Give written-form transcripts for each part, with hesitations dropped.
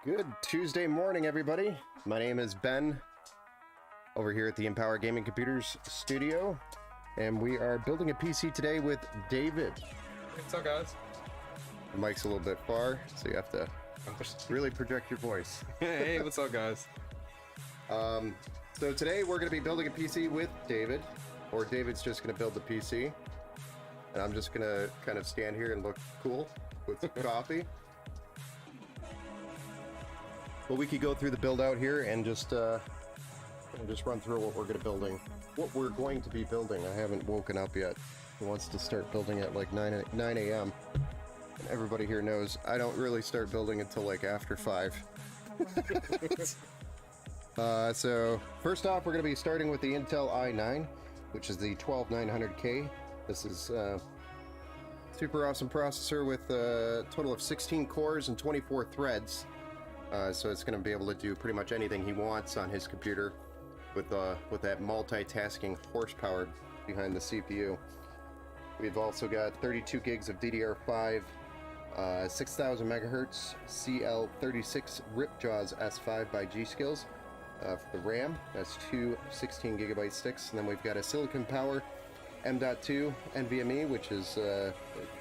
Good Tuesday morning, everybody. My name is Ben, over here at the Empower Gaming Computers studio, and we are building a PC today with David. What's up, guys? The mic's a little bit far, so you have to really project your voice. Hey, what's up, guys? So today we're going to be building a PC with David, or David's just going to build the PC, and I'm just going to kind of stand here and look cool with some coffee. Well, we could go through the build out here and just run through what we're going to be building. I haven't woken up yet. He wants to start building at like 9 a.m. And everybody here knows I don't really start building until like after 5. So first off, we're going to be starting with the Intel i9, which is the 12900K. This is super awesome processor with a total of 16 cores and 24 threads. So it's going to be able to do pretty much anything he wants on his computer with that multitasking horsepower behind the CPU. We've also got 32 gigs of DDR5, 6000 megahertz CL36 Ripjaws S5 by G-Skills for the RAM. That's two 16 gigabyte sticks, and then we've got a Silicon Power M.2 NVMe, which is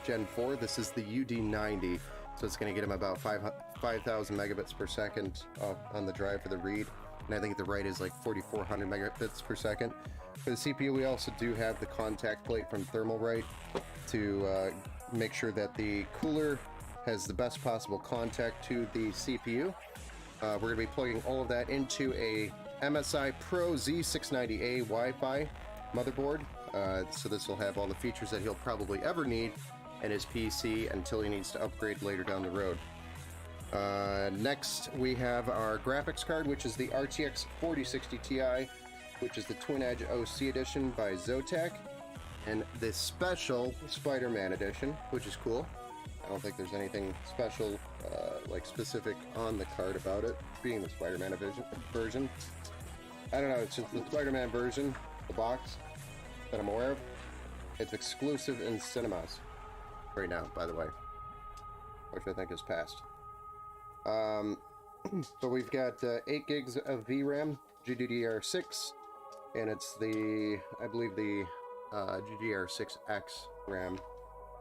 Gen 4. This is the UD90. So it's going to get him about 5,000 megabits per second on the drive for the read, and I think the write is like 4,400 megabits per second. For the CPU, we also do have the contact plate from Thermalright to make sure that the cooler has the best possible contact to the CPU. We're going to be plugging all of that into a MSI Pro Z690A Wi-Fi motherboard, so this will have all the features that he'll probably ever need in his PC until he needs to upgrade later down the road. Next, we have our graphics card, which is the RTX 4060 Ti, which is the Twin Edge OC edition by Zotac, and the special Spider-Man edition, which is cool. I don't think there's anything special, like specific on the card about it, being the Spider-Man version. I don't know, it's just the Spider-Man version, the box, that I'm aware of. It's exclusive in cinemas right now, by the way, which I think is passed. So we've got 8 gigs of VRAM, GDDR6, and it's the, I believe the GDDR6X RAM,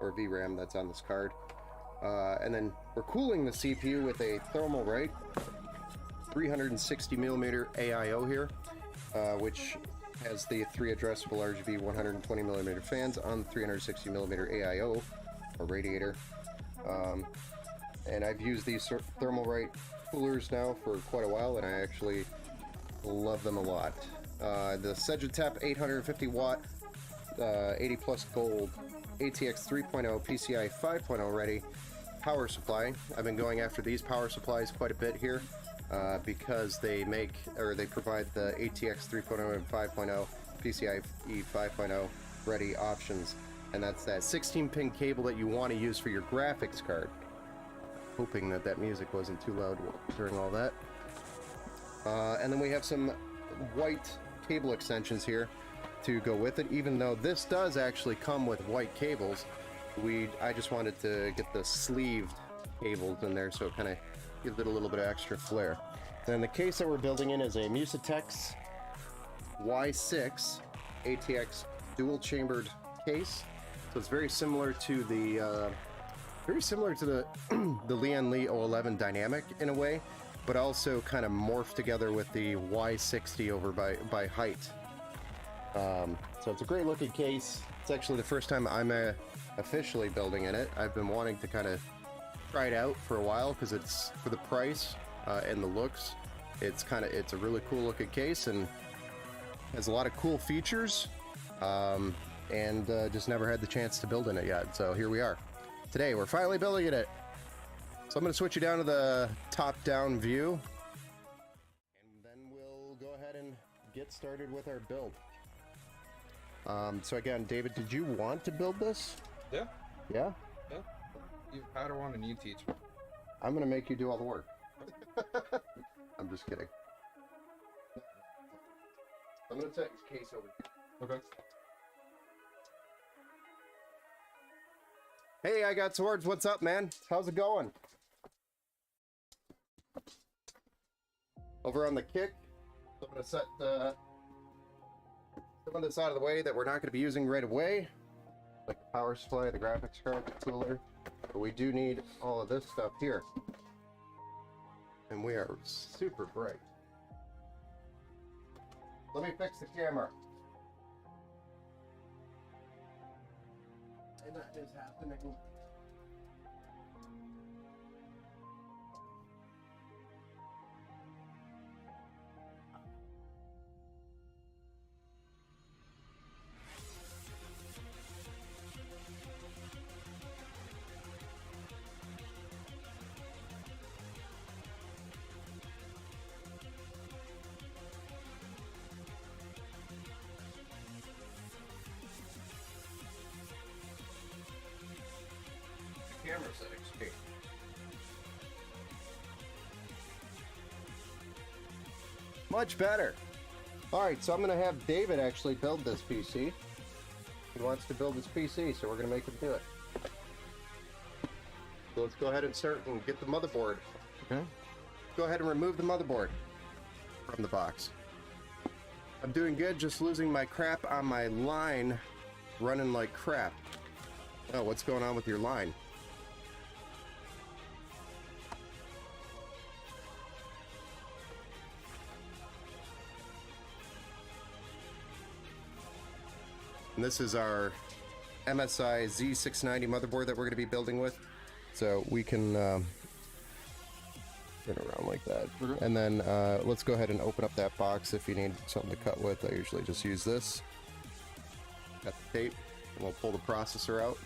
or VRAM that's on this card. And then we're cooling the CPU with a Thermalright 360mm AIO here, which has the 3 addressable RGB 120mm fans on 360mm AIO, or radiator. And I've used these Thermalright coolers now for quite a while, and I actually love them a lot. The Segitep 850 watt 80 plus gold ATX 3.0 PCI 5.0 ready power supply. I've been going after these power supplies quite a bit here because they provide the ATX 3.0 and 5.0 PCIe 5.0 ready options, and that's that 16-pin cable that you want to use for your graphics card. Hoping that that music wasn't too loud during all that. And then we have some white cable extensions here to go with it. Even though this does actually come with white cables, I just wanted to get the sleeved cables in there, so it kind of gives it a little bit of extra flair. Then the case that we're building in is a Musatex Y6 ATX dual chambered case. So it's very similar to the the Lian Li 011 Dynamic in a way, but also kind of morphed together with the Y60 over by height. So it's a great looking case. It's actually the first time I'm officially building in it. I've been wanting to kind of try it out for a while because it's, for the price and the looks, it's a really cool looking case, and Has a lot of cool features, and just never had the chance to build in it yet. So here we are. Today we're finally building in it. So I'm going to switch you down to the top-down view, and then we'll go ahead and get started with our build. So again, David, did you want to build this? Yeah. Yeah? Yeah. You pattern one and you teach me. I'm going to make you do all the work. I'm just kidding. I'm going to set your case over here. Okay. Hey, I got swords. What's up, man? How's it going? Over on the kick, so I'm going to set some of this out of the way that we're not going to be using right away, like the power supply, the graphics card, the cooler. But we do need all of this stuff here. And we are super bright. Let me fix the camera. And that is happening. Camera settings. Okay. Much better. Alright, so I'm going to have David actually build this PC. He wants to build his PC, so we're going to make him do it. So let's go ahead and start and get the motherboard. Okay. Go ahead and remove the motherboard from the box. I'm doing good, just losing my crap on my line, running like crap. Oh, what's going on with your line? And this is our MSI Z690 motherboard that we're going to be building with. So we can turn around like that. Okay. And then let's go ahead and open up that box if you need something to cut with. I usually just use this. Got the tape, and we'll pull the processor out.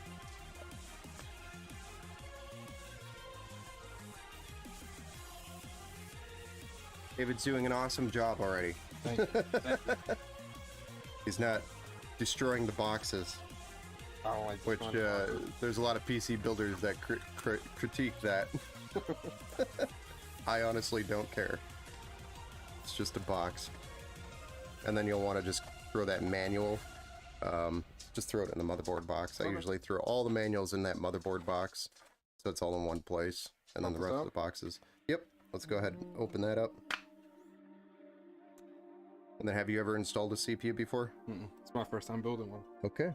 David's doing an awesome job already. Thank you. Thank you. He's not destroying the boxes, I don't like which there's a lot of PC builders that critique that. I honestly don't care. It's just a box, and then you'll want to just throw that manual. Just throw it in the motherboard box. I usually throw all the manuals in that motherboard box, so it's all in one place, and then the rest of the boxes. Yep. Let's go ahead and open that up. And then, have you ever installed a CPU before? It's my first time building one. Okay.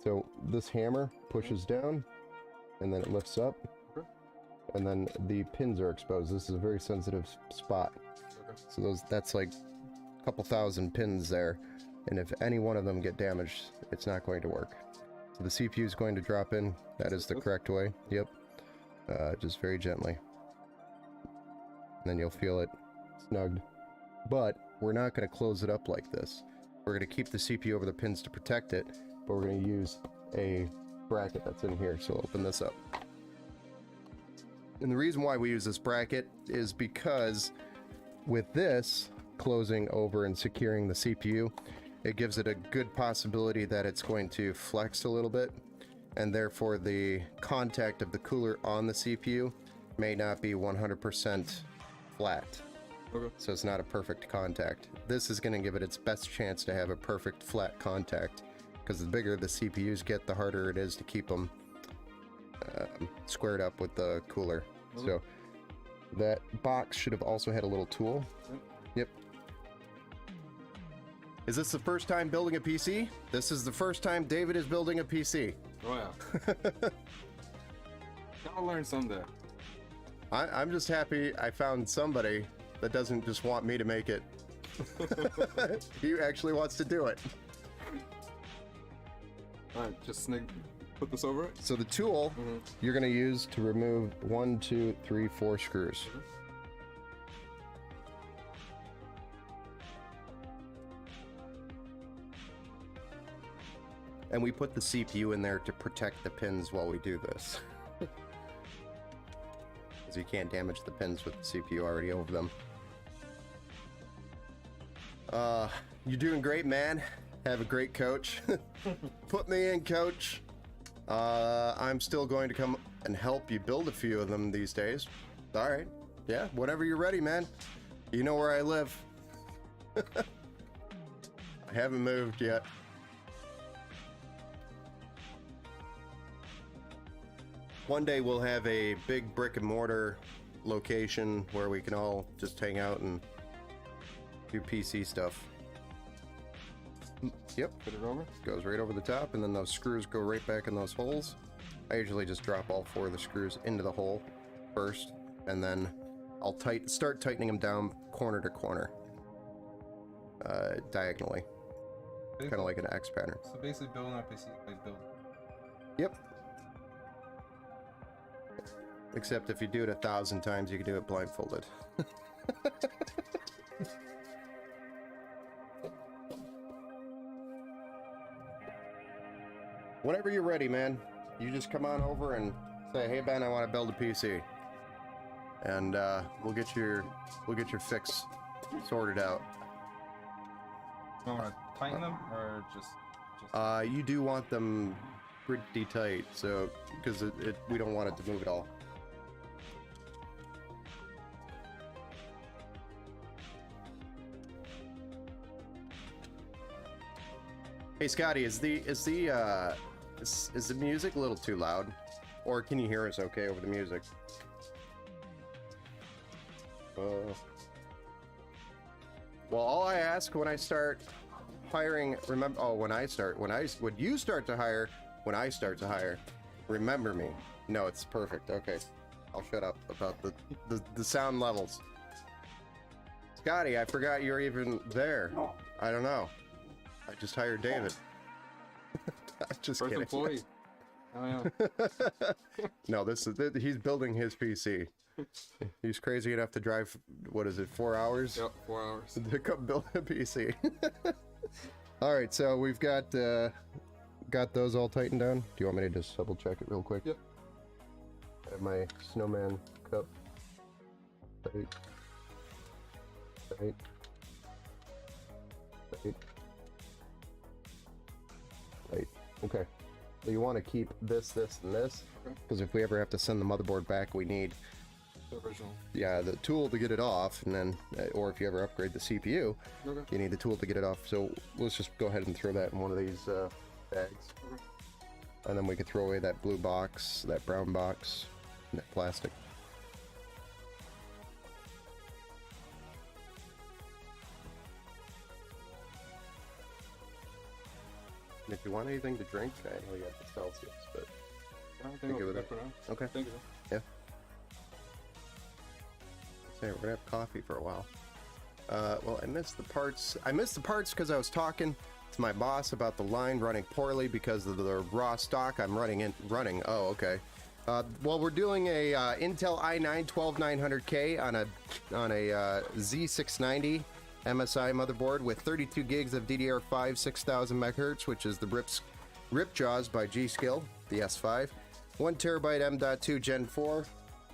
So this hammer pushes down, and then it lifts up, and then the pins are exposed. This is a very sensitive spot. Okay. So that's like a couple thousand pins there, and if any one of them get damaged, it's not going to work. So the CPU is going to drop in. That is the correct way. Yep. Just very gently. And then you'll feel it snugged. But we're not going to close it up like this. We're going to keep the CPU over the pins to protect it, but we're going to use a bracket that's in here. So open this up. And the reason why we use this bracket is because with this closing over and securing the CPU, it gives it a good possibility that it's going to flex a little bit, and therefore the contact of the cooler on the CPU may not be 100% flat. Okay. So it's not a perfect contact. This is going to give it its best chance to have a perfect flat contact, because the bigger the CPUs get, the harder it is to keep them squared up with the cooler. Okay. So that box should have also had a little tool. Yep. Is this the first time building a PC? This is the first time David is building a PC. Oh yeah. I'll learn someday. I'm just happy I found somebody that doesn't just want me to make it. He actually wants to do it. Alright, just put this over it. So the tool you're going to use to remove 1, 2, 3, 4 screws. And we put the CPU in there to protect the pins while we do this. Because you can't damage the pins with the CPU already over them. You're doing great, man. Have a great coach. Put me in, coach. I'm still going to come and help you build a few of them these days. All right. Yeah, whenever you're ready, man. You know where I live. I haven't moved yet. One day we'll have a big brick and mortar location where we can all just hang out and do PC stuff. Yep. Put it over. Goes right over the top, and then those screws go right back in those holes. I usually just drop all 4 of the screws into the hole first, and then I'll start tightening them down corner to corner, diagonally, kind of like an X pattern. So basically, building a PC like build. Yep. Except if you do it 1,000 times, you can do it blindfolded. Whenever you're ready, man, you just come on over and say, "Hey Ben, I want to build a PC," and we'll get your fix sorted out. You want to tighten them or just? You do want them pretty tight, so because we don't want it to move at all. Hey Scotty, is the music a little too loud, or can you hear us okay over the music? Well, all I ask when I start hiring, remember? Oh, when you start to hire, when I start to hire, remember me. No, it's perfect. Okay, I'll shut up about the sound levels. Scotty, I forgot you're even there. I don't know. I just hired David. I'm just First kidding. employee. Oh yeah. No, he's building his PC. He's crazy enough to drive, what is it, 4 hours? Yep, 4 hours. To come build a PC. All right, so we've got those all tightened down. Do you want me to just double check it real quick? Yep. I have my snowman cup. Tight. Tight. Tight. Right. Okay. So you want to keep this, and this, because if we ever have to send the motherboard back, we need The original. the tool to get it off, and then, or if you ever upgrade the CPU, you need the tool to get it off. So let's just go ahead and throw that in one of these bags, and then we could throw away that blue box, that brown box, and that plastic. And if you want anything to drink, I know you have the Celsius, but I think I'll we'll give be it good for now. okay. Thank you. Yeah. Say we're gonna have coffee for a while. Well, I missed the parts. I missed the parts because I was talking to my boss about the line running poorly because of the raw stock I'm running. Oh, okay. Well, we're doing a Intel i9 12900K on a Z690 MSI motherboard with 32 gigs of DDR5 6000 MHz, which is the Ripjaws by G-Skill, the S5, 1 terabyte M.2 Gen 4,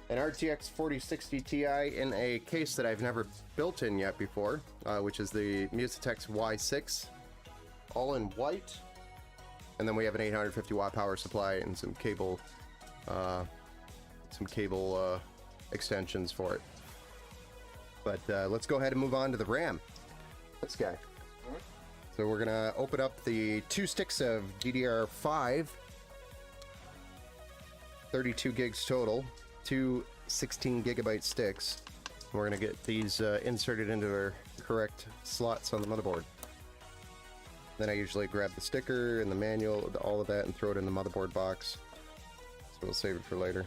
an RTX 4060 Ti in a case that I've never built in yet before, which is the Musatex Y6, all in white, and then we have an 850 watt power supply and some cable extensions for it. But let's go ahead and move on to the RAM. This guy. So we're gonna open up the 2 sticks of DDR5, 32 gigs total, 2 16 gigabyte sticks. We're gonna get these inserted into their correct slots on the motherboard. Then I usually grab the sticker and the manual, all of that, and throw it in the motherboard box. So we'll save it for later.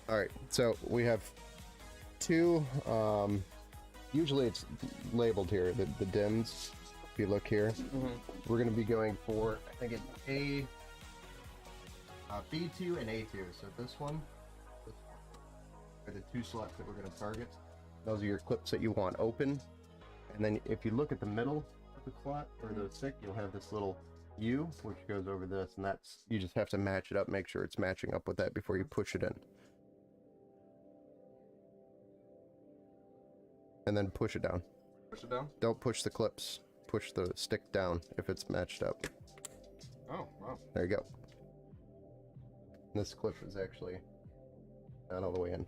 All right, so we have 2, usually it's labeled here, the DIMMs. If you look here, we're going to be going for, I think it's B2 and A2. So this one are the 2 slots that we're going to target. Those are your clips that you want open. And then if you look at the middle of the slot or the stick, you'll have this little U, which goes over this, and that's, you just have to match it up, make sure it's matching up with that before you push it in. And then push it down. Push it down? Don't push the clips. Push the stick down if it's matched up. Oh, wow. There you go. This clip is actually not all the way in.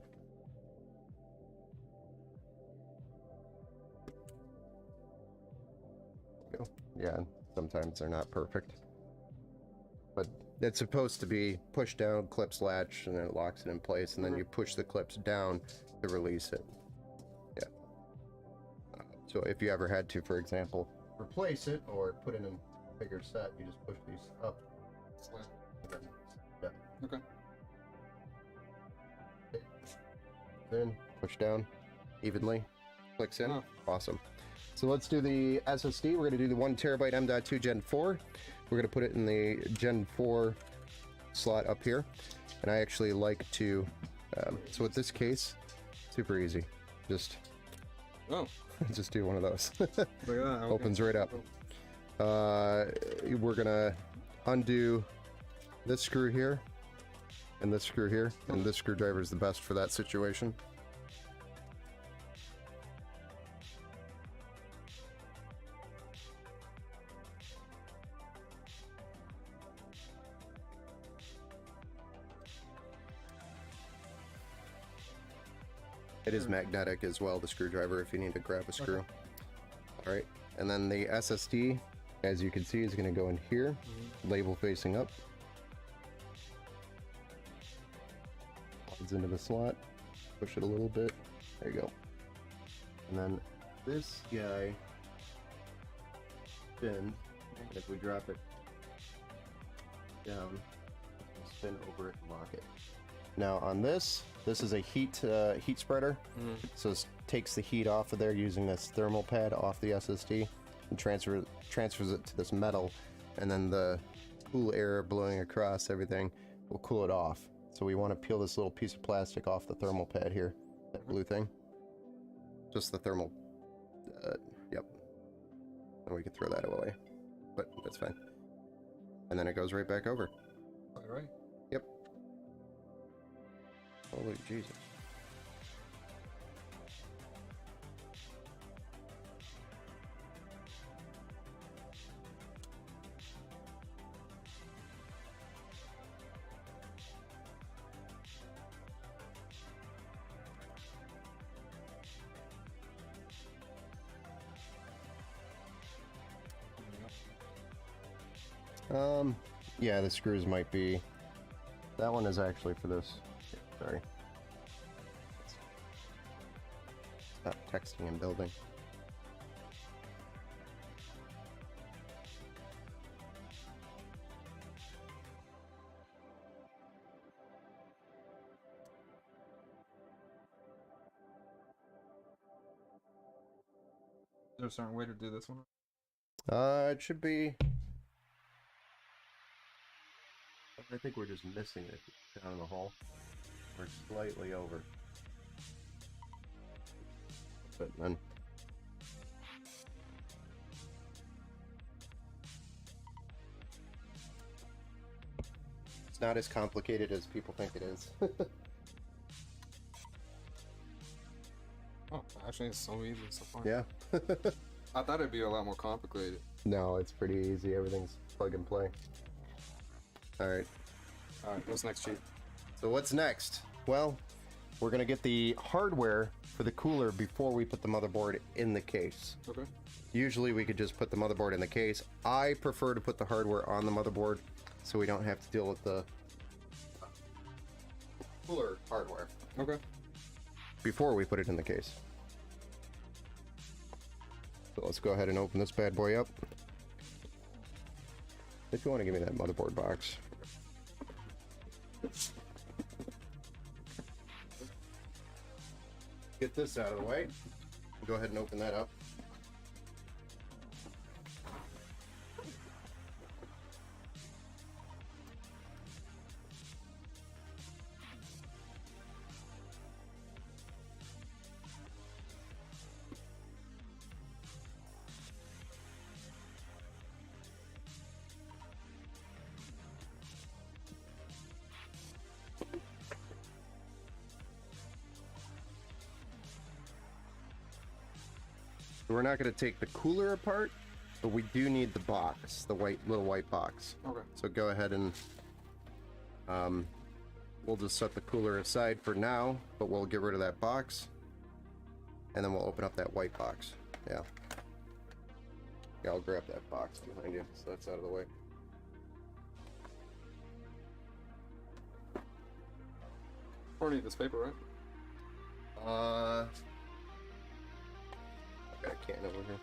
Go. Yeah, sometimes they're not perfect. But it's supposed to be pushed down, clips latch, and then it locks it in place, and then you push the clips down to release it. Yeah. So if you ever had to, for example, replace it or put in a bigger set, you just push these up. Slam. And then, yeah. Okay. Then push down evenly, clicks in. Oh. Awesome. So let's do the SSD. We're going to do the 1 terabyte M.2 Gen 4. We're going to put it in the Gen 4 slot up here. And I actually like to, so with this case, super easy. Just Oh, just do one of those. look at that. Okay. Opens right up. We're going to undo this screw here and this screw here. And this screwdriver is the best for that situation. It is magnetic as well, the screwdriver, if you need to grab a screw. All right, and then the SSD, as you can see, is going to go in here, label facing up. Slides into the slot, push it a little bit, there you go. And then this guy spins, and if we drop it down, it'll spin over it and lock it. Now on this is a heat spreader, so it takes the heat off of there using this thermal pad off the SSD and transfers it to this metal, and then the cool air blowing across everything will cool it off. So we want to peel this little piece of plastic off the thermal pad here, that blue thing. Just the thermal, yep. And we can throw that away, but that's fine. And then it goes right back over. All right. Yep. Holy Jesus. Yeah, the screws might be... That one is actually for this. Sorry. Stop texting and building. Is there a certain way to do this one? It should be... I think we're just missing it down the hole. We're slightly over. But then... It's not as complicated as people think it is. Oh, actually, it's so easy so far. Yeah. I thought it'd be a lot more complicated. No, it's pretty easy. Everything's plug and play. Alright. All right, what's next, Chief? So what's next? Well, we're going to get the hardware for the cooler before we put the motherboard in the case. Okay. Usually we could just put the motherboard in the case. I prefer to put the hardware on the motherboard so we don't have to deal with the cooler hardware Okay. before we put it in the case. So let's go ahead and open this bad boy up. If you want to give me that motherboard box. Get this out of the way. Go ahead and open that up. We're not going to take the cooler apart, but we do need the box, the little white box. Okay. So go ahead and we'll just set the cooler aside for now, but we'll get rid of that box, and then we'll open up that white box. Yeah. Yeah, I'll grab that box behind you, so that's out of the way. Or need this paper, right? I got a can over here.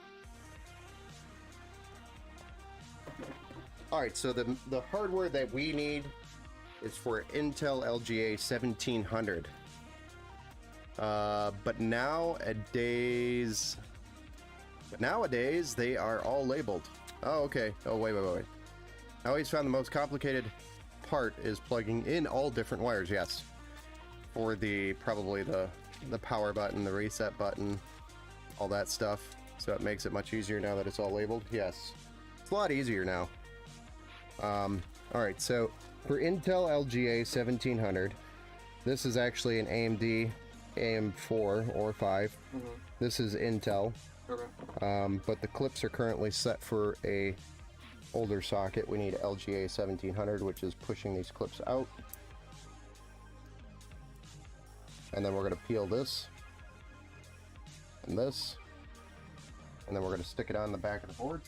All right, so the hardware that we need is for Intel LGA 1700. But nowadays they are all labeled. Oh, okay. Oh, wait. I always found the most complicated part is plugging in all different wires. Yes, for probably the power button, the reset button, all that stuff. So it makes it much easier now that it's all labeled. Yes, it's a lot easier now. All right, so for Intel LGA 1700, this is actually an AMD AM4 or 5. Mm-hmm. This is Intel. Okay. But the clips are currently set for a older socket. We need LGA 1700, which is pushing these clips out. And then we're going to peel this and this, and then we're going to stick it on the back of the board.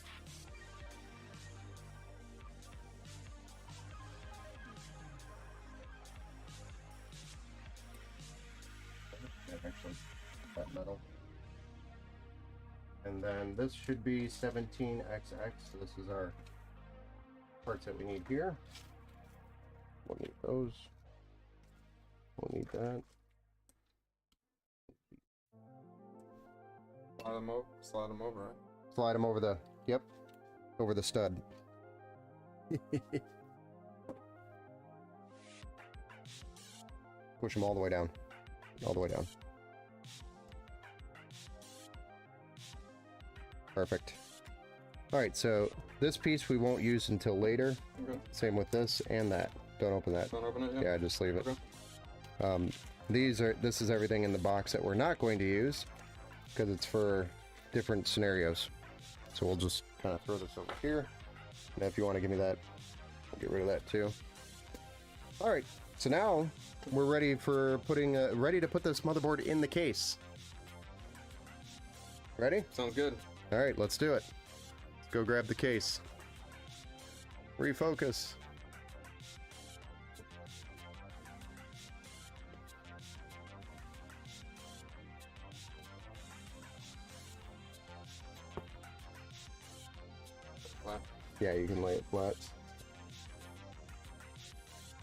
Actually, that metal. And then this should be 17XX, so this is our parts that we need here. We'll need those. We'll need that. Slide them over, right? Slide them over over the stud. Push them all the way down. All the way down. Perfect. Alright, so this piece we won't use until later. Okay. Same with this and that. Don't open that. Don't open it yet? Yeah, just leave it. Okay. This is everything in the box that we're not going to use because it's for different scenarios. So we'll just kind of throw this over here. And if you want to give me that, I'll get rid of that too. Alright, so now we're ready for ready to put this motherboard in the case. Ready? Sounds good. Alright, let's do it. Let's go grab the case. Refocus. Flat. Yeah, you can lay it flat.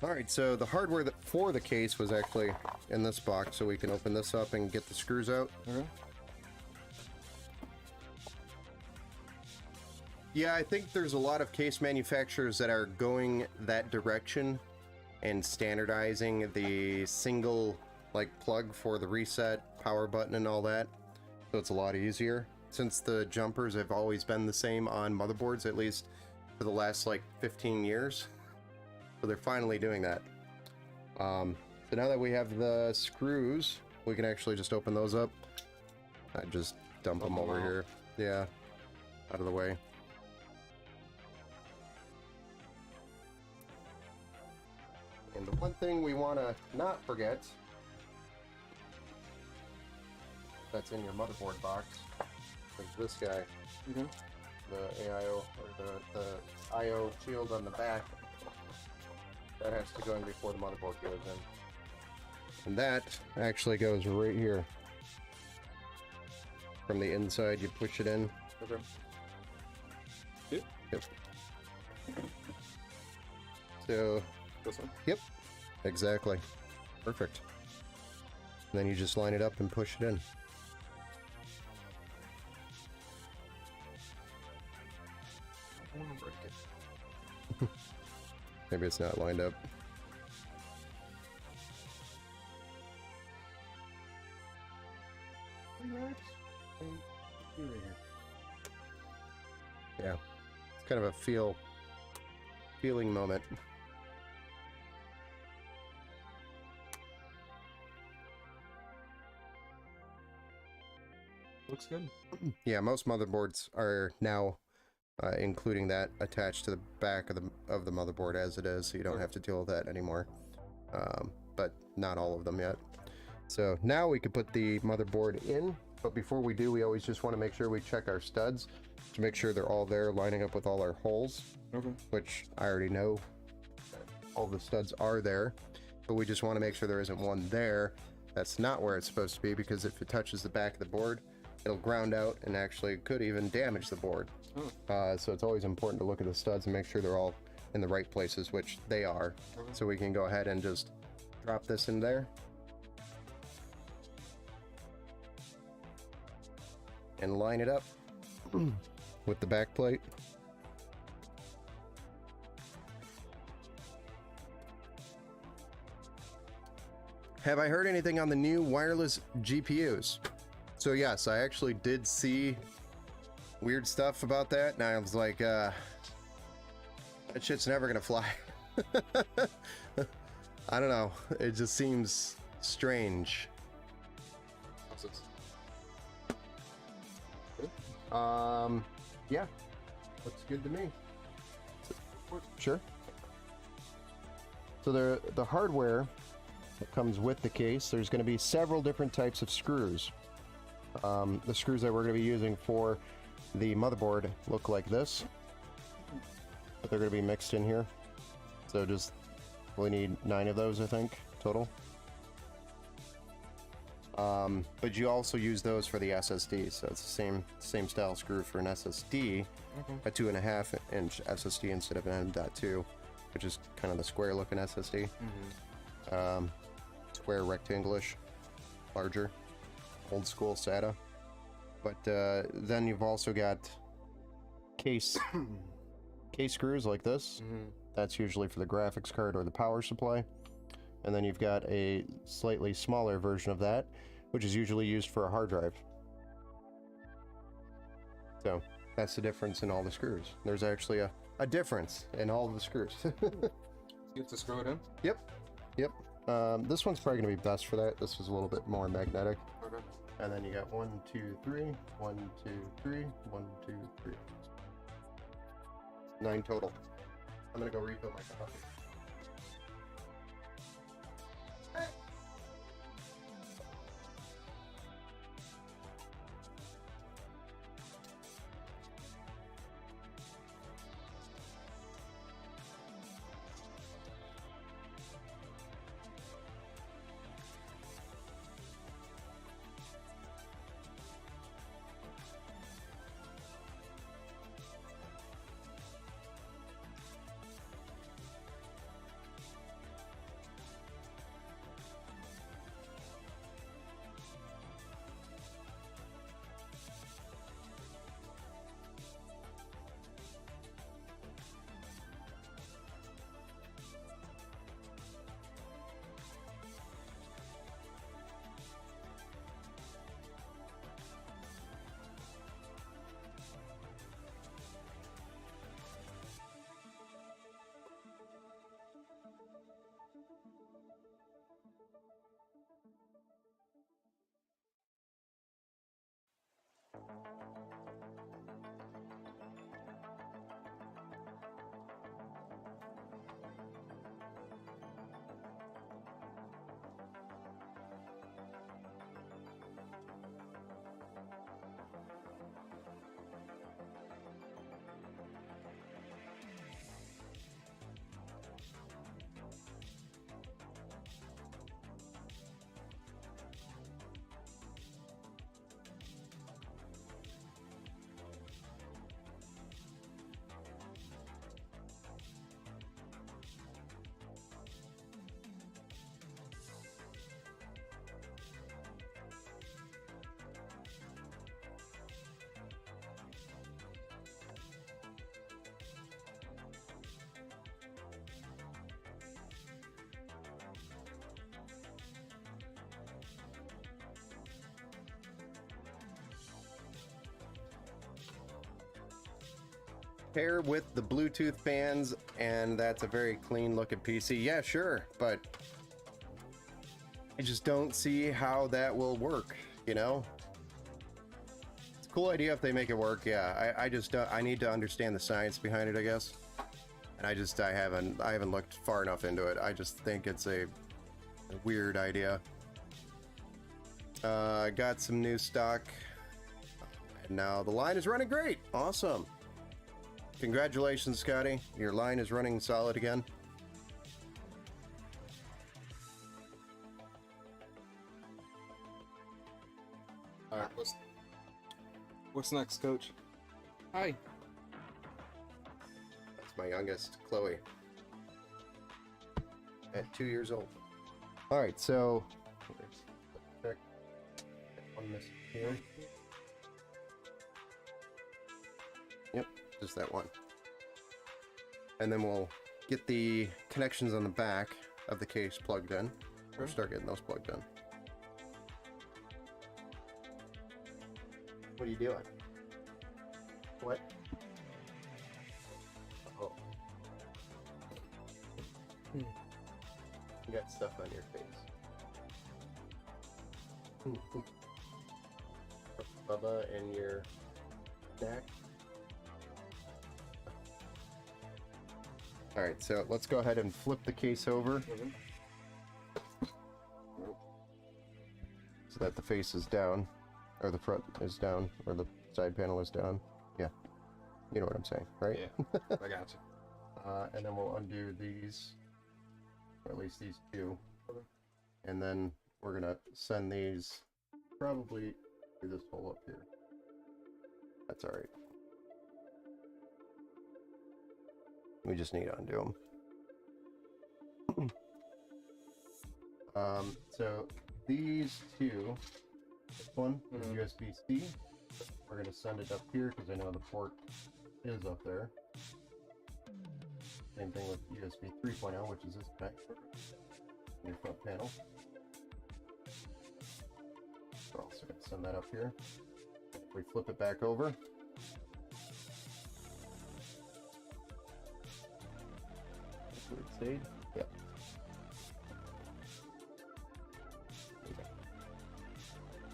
Alright, so the hardware for the case was actually in this box, so we can open this up and get the screws out. Okay. Yeah, I think there's a lot of case manufacturers that are going that direction and standardizing the single plug for the reset, power button and all that. So it's a lot easier. Since the jumpers have always been the same on motherboards, at least for the last 15 years. So they're finally doing that. So now that we have the screws, we can actually just open those up. I just dump them over here. Yeah, out of the way. And the one thing we want to not forget that's in your motherboard box is this guy. Mm-hmm. The AIO, or the IO shield on the back. That has to go in before the motherboard goes in. And that actually goes right here. From the inside, you push it in. Okay. Yep. So, This one? yep, exactly. Perfect. And then you just line it up and push it in. I want to break it. Maybe it's not lined up. Yeah, it's kind of a feeling moment. Looks good. Yeah, most motherboards are now including that attached to the back of the motherboard as it is, so you don't have to deal with that anymore. But not all of them yet. So now we can put the motherboard in, but before we do, we always just want to make sure we check our studs to make sure they're all there, lining up with all our holes, which I already know all the studs are there, but we just want to make sure there isn't one there that's not where it's supposed to be, because if it touches the back of the board, it'll ground out and actually could even damage the board. So it's always important to look at the studs and make sure they're all in the right places, which they are. So we can go ahead and just drop this in there. And line it up with the back plate. Have I heard anything on the new wireless GPUs? So yes, I actually did see weird stuff about that, and I was like, that shit's never gonna fly. I don't know, it just seems strange. Yeah, looks good to me. Sure. So the hardware that comes with the case, there's going to be several different types of screws. The screws that we're going to be using for the motherboard look like this, but they're going to be mixed in here. So just, we need 9 of those, I think, total. But you also use those for the SSD, so it's the same style screw for an SSD, a 2.5 inch SSD instead of an M.2, which is kind of the square looking SSD. Square, rectangular-ish, larger, old school SATA. But then you've also got case screws like this. That's usually for the graphics card or the power supply. And then you've got a slightly smaller version of that, which is usually used for a hard drive. So that's the difference in all the screws. There's actually a difference in all of the screws. You have to screw it in? Yep. This one's probably going to be best for that. This is a little bit more magnetic. Okay. And then you got 1, 2, 3, 1, 2, 3, 1, 2, 3. 9 total. I'm going to go refill my coffee. Pair with the Bluetooth fans, and that's a very clean looking PC. Yeah, sure, but I just don't see how that will work, you know? cool idea if they make it work. Yeah, I just I need to understand the science behind it, I guess. And I haven't looked far enough into it. I just think it's a weird idea. I got some new stock, and now the line is running great. Awesome. Congratulations, Scotty. Your line is running solid again. All right, what's next, Coach? Hi. That's my youngest, Chloe, at 2 years old. All right, so check one missing here. Yep, just that one. And then we'll get the connections on the back of the case plugged in. Or start getting those plugged in. What are you doing? What? Oh. You got stuff on your face. Bubba and your neck. Alright, so let's go ahead and flip the case over. So that the face is down. Or the front is down, or the side panel is down. Yeah. You know what I'm saying, right? Yeah, I got you. And then we'll undo these, or at least these two. And then we're gonna send these probably through this hole up here. That's alright. We just need to undo them. So these two, this one is USB-C. We're going to send it up here because I know the port is up there. Same thing with USB 3.0, which is this back in your front panel. We're also going to send that up here. We flip it back over. That's what it stayed. Yep.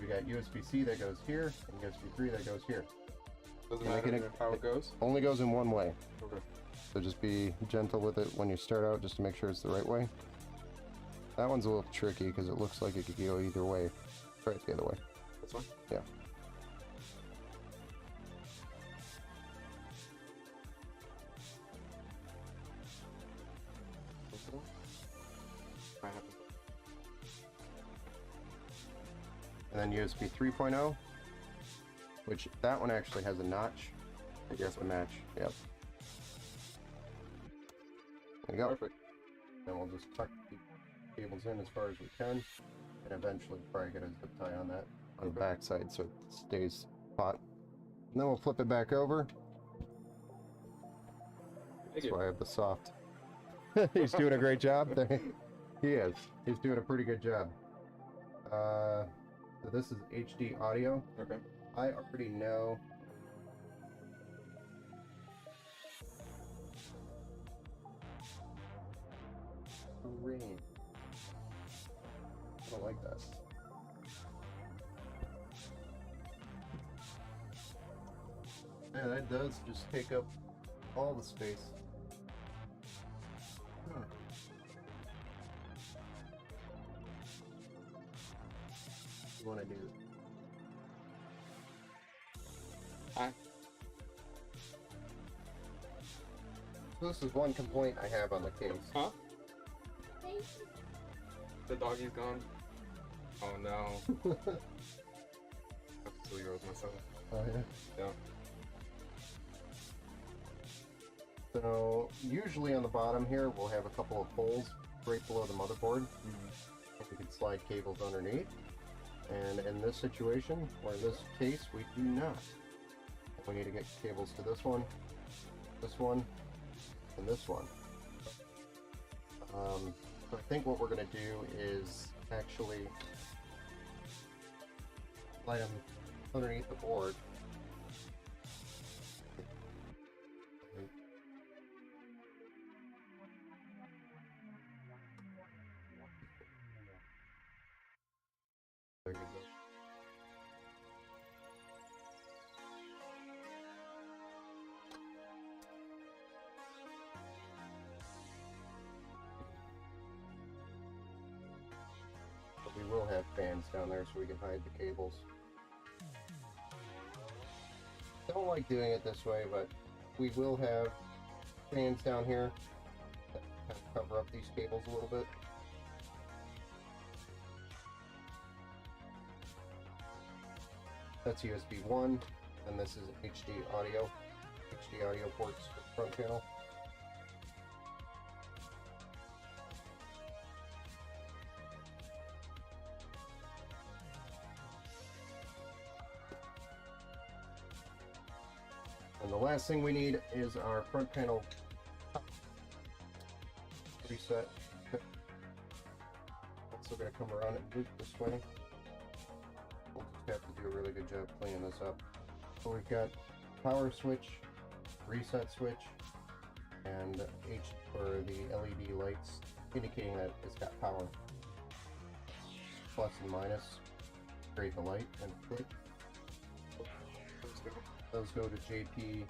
We got USB-C that goes here, and USB 3 that goes here. Doesn't matter how it goes? Only goes in one way. Okay. So just be gentle with it when you start out, just to make sure it's the right way. That one's a little tricky because it looks like it could go either way. Try it the other way. That's fine? Yeah. And then USB 3.0, which that one actually has a notch that you have to match. Yep. There you go. Perfect. Then we'll just tuck the cables in as far as we can, and eventually probably get a zip tie on that on the back side so it stays hot. And then we'll flip it back over. That's why I have the soft. He's doing a great job. He is. He's doing a pretty good job. So this is HD audio. Okay. I already know. Green. I don't like that. Yeah, that does just take up all the space. Huh. You want to do? Hi. So this is one complaint I have on the case. Huh? The doggy's gone. Oh no. I have 2-year-olds myself. Oh yeah. Yeah. So usually on the bottom here we'll have a couple of holes right below the motherboard. And you can slide cables underneath. And in this situation, or in this case, we do not. We need to get cables to this one, and this one. So I think what we're going to do is actually slide them underneath the board. There you go. will have fans down there so we can hide the cables. Don't like doing it this way, but we will have fans down here that kind of cover up these cables a little bit. That's USB 1, and this is HD audio ports for the front panel. And the last thing we need is our front panel reset. Also going to come around and loop this way. We'll just have to do a really good job cleaning this up. So we've got power switch, reset switch, and the LED lights indicating that it's got power. Plus and minus, create the light and click. Those go to JP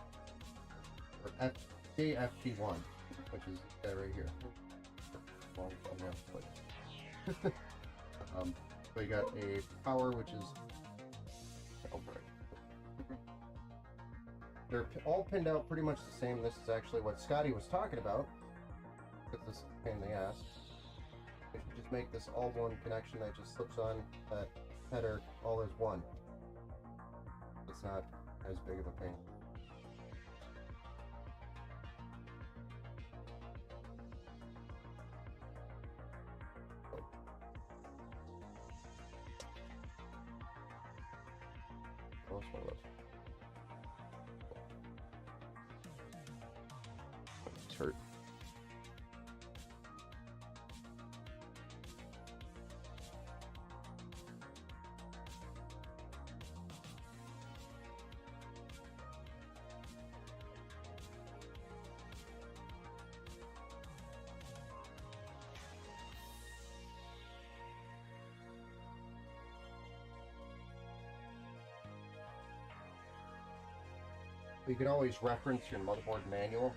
or JFP1, which is that right here. Long thumbnail, so you got a power, which is they're all pinned out pretty much the same. This is actually what Scotty was talking about, because this is a pain in the ass. We should just make this all one connection that just slips on that header all as one. It's not as big of a pain. Oh, that's one of those. It's hurt. You can always reference your motherboard manual,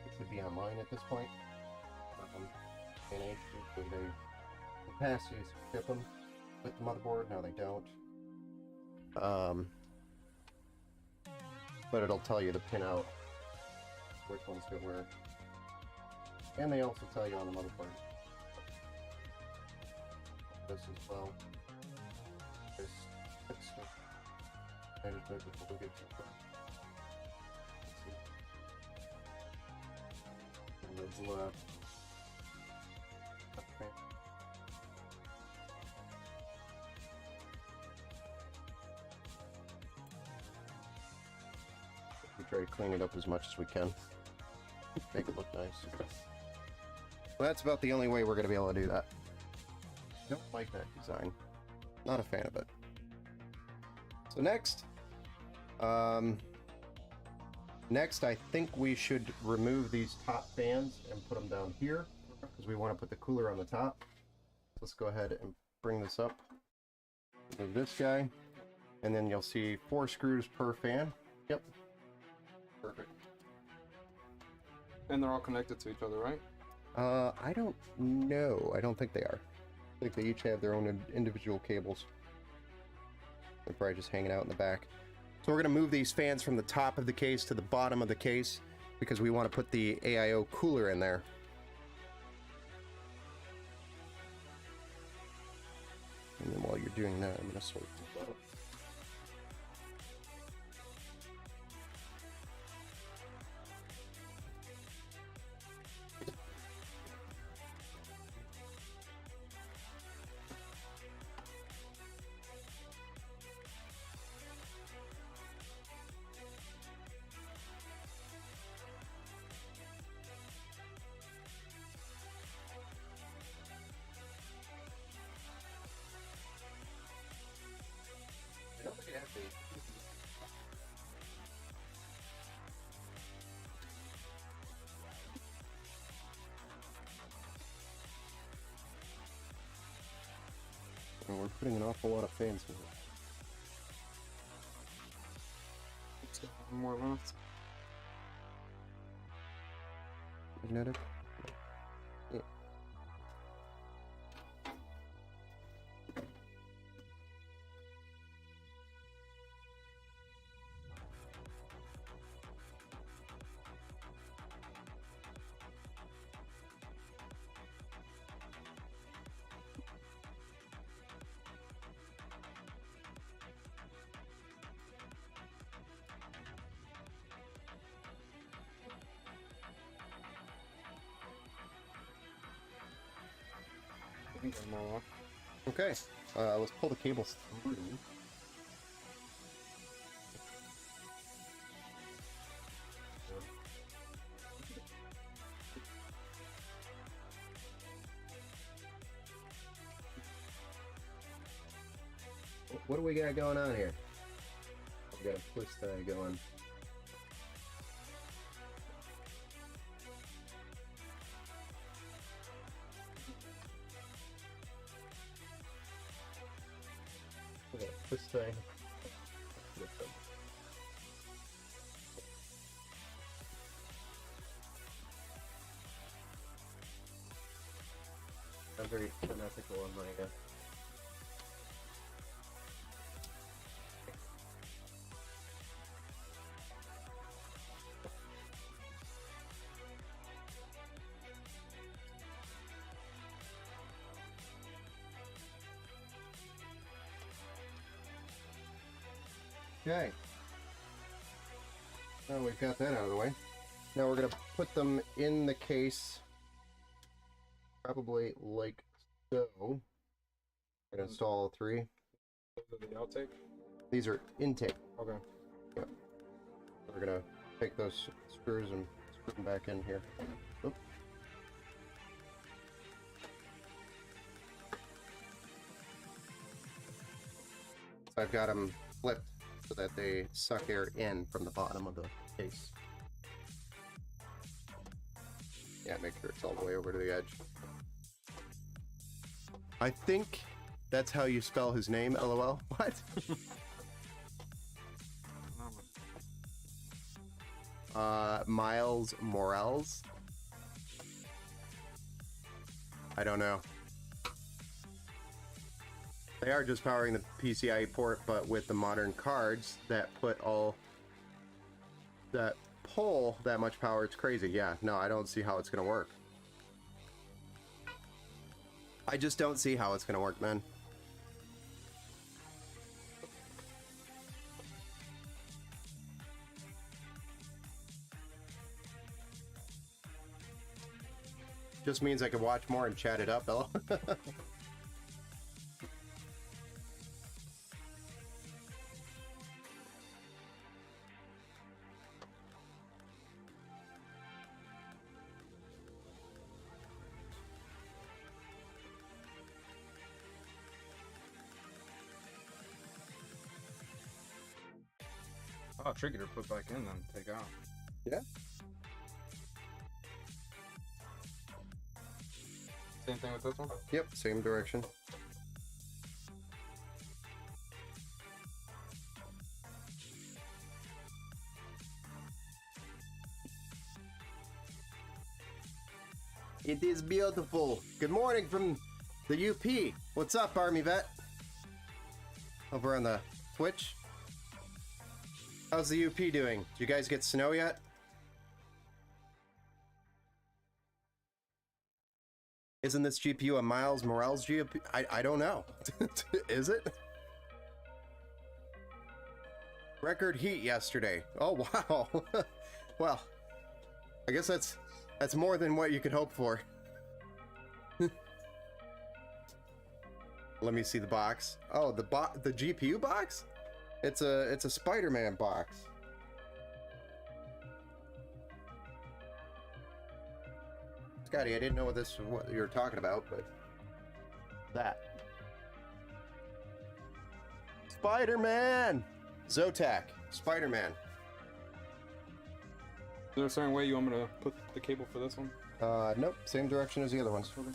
which would be online at this point. And usually the past used to ship them with the motherboard, now they don't. But it'll tell you to pin out which ones go where. And they also tell you on the motherboard. This as well. This stuff. Management before we get too far. Left. Okay. We try to clean it up as much as we can. Make it look nice. Well, that's about the only way we're going to be able to do that. Don't like that design. Not a fan of it. So next, I think we should remove these top fans and put them down here because we want to put the cooler on the top. Let's go ahead and bring this up. Move this guy, and then you'll see 4 screws per fan. Yep. Perfect. And they're all connected to each other, right? I don't know. I don't think they are. I think they each have their own individual cables. They're probably just hanging out in the back. So we're going to move these fans from the top of the case to the bottom of the case because we want to put the AIO cooler in there. And then while you're doing that, I'm going to sort this out. I don't think it has to be. And we're putting an awful lot of fans in it. One more left. Magnetic? Yeah. can get them all off. Okay, let's pull the cables through. What do we got going on here? We got a twist tie going. We got a twist tie. I'm very unethical on my Okay. Now we've got that out of the way. Now we're going to put them in the case, probably like so. We're going to install all three. The outtake? These are intake. Okay. Yep. We're going to take those screws and screw them back in here. Oop. So I've got them flipped so that they suck air in from the bottom of the case. Yeah, make sure it's all the way over to the edge. I think that's how you spell his name, LOL. What? Miles Morales? I don't know. They are just powering the PCIe port, but with the modern cards that pull that much power, it's crazy. Yeah, no, I don't see how it's gonna work. I just don't see how it's gonna work, man. Just means I can watch more and chat it up, though. Oh, tricky to put back in then, take out. Yeah. Same thing with this one? Yep, same direction. It is beautiful. Good morning from the UP. What's up, Army Vet? Over on the Twitch. How's the UP doing? Did you guys get snow yet? Isn't this GPU a Miles Morales GPU? I don't know. Is it? Record heat yesterday. Oh, wow. Well, I guess that's more than what you could hope for. Let me see the box. Oh, the GPU box? It's a Spider-Man box. Scotty, I didn't know what you were talking about, but that. Spider-Man! Zotac, Spider-Man. Is there a certain way you want me to put the cable for this one? Nope, same direction as the other ones. Okay.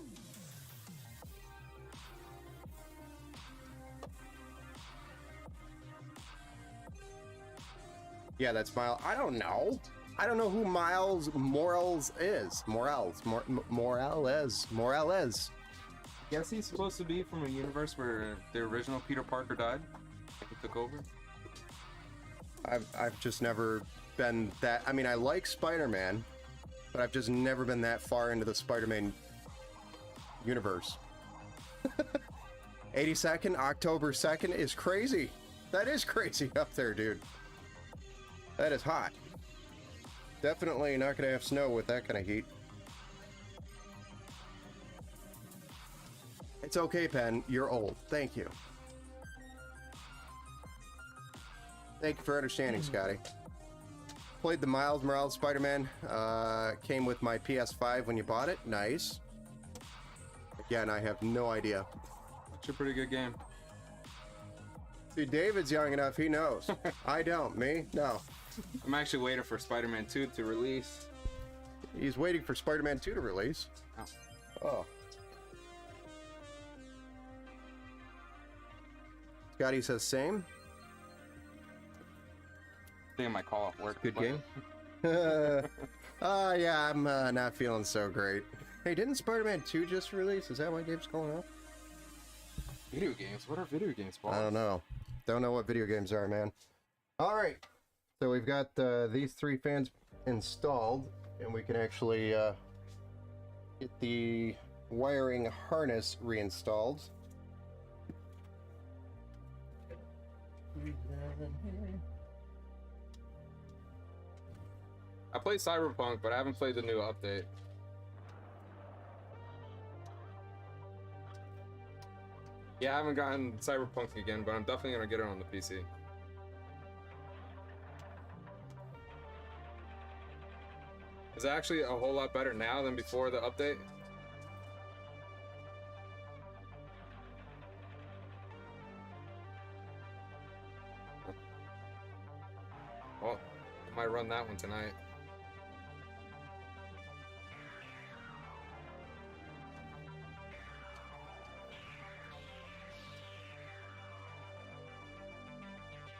Yeah, that's Miles. I don't know. I don't know who Miles Morales is. Morales. Guess he's supposed to be from a universe where the original Peter Parker died. He took over. I've just never been that. I mean, I like Spider-Man, but I've just never been that far into the Spider-Man universe. 82nd, October 2nd is crazy. That is crazy up there, dude. That is hot. Definitely not gonna have snow with that kind of heat. It's okay, Pen. You're old. Thank you. Thank you for understanding, Scotty. Played the Miles Morales Spider-Man. Came with my PS5 when you bought it. Nice. Again, I have no idea. It's a pretty good game. See, David's young enough. He knows. I don't. Me? No. I'm actually waiting for Spider-Man 2 to release. He's waiting for Spider-Man 2 to release. Oh. Oh. Scotty says same. I think I might call it work. Good game. Yeah, I'm not feeling so great. Hey, didn't Spider-Man 2 just release? Is that why Dave's calling out? Video games? What are video games, Paul? I don't know. Don't know what video games are, man. All right. So we've got these 3 fans installed, and we can actually get the wiring harness reinstalled. I played Cyberpunk, but I haven't played the new update. Yeah, I haven't gotten Cyberpunk again, but I'm definitely gonna get it on the PC. Is it actually a whole lot better now than before the update? Well, I might run that one tonight.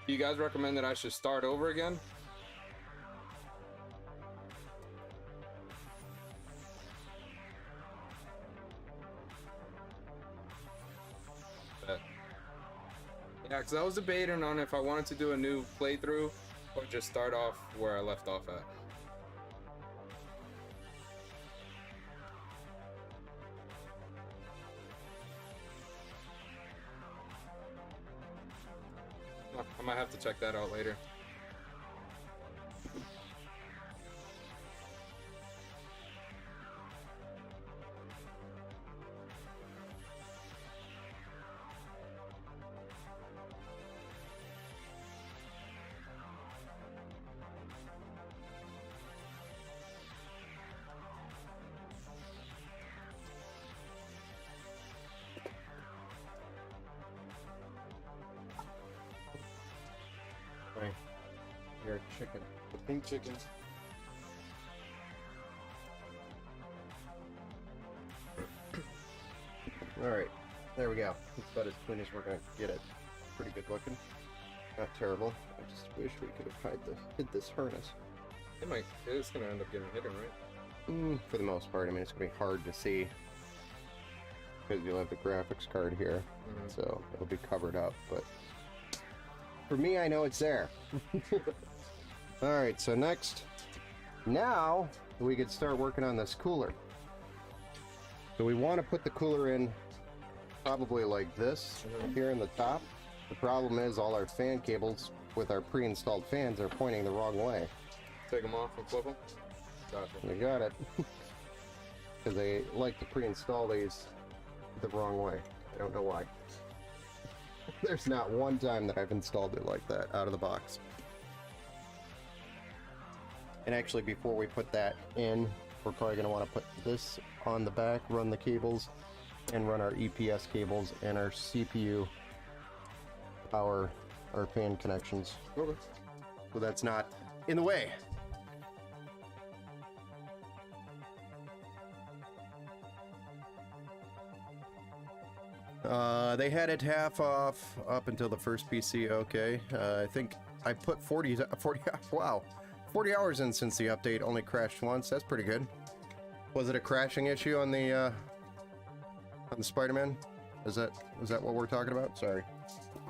Do you guys recommend that I should start over again? Yeah, because I was debating on if I wanted to do a new playthrough or just start off where I left off at. I might have to check that out later. Right. Your chicken. The pink chickens. Alright. There we go. It's about as clean as we're going to get it. Pretty good looking. Not terrible. I just wish we could have hid this harness. It's gonna end up getting hidden, right? For the most part. I mean, it's going to be hard to see. Because you'll have the graphics card here. So it'll be covered up. But for me, I know it's there. Alright, so next. Now, we could start working on this cooler. So we want to put the cooler in probably like this here in the top. The problem is all our fan cables with our pre-installed fans are pointing the wrong way. Take them off and flip them? Gotcha. You got it. Because they like to pre-install these the wrong way. I don't know why. There's not one time that I've installed it like that out of the box. And actually, before we put that in, we're probably going to want to put this on the back, run the cables, and run our EPS cables and our CPU power, our fan connections. Okay. So that's not in the way. They had it half off up until the first PC. Okay, I think I put 40 hours in since the update. Only crashed once. That's pretty good. Was it a crashing issue on the Spider-Man? Is that what we're talking about? Sorry.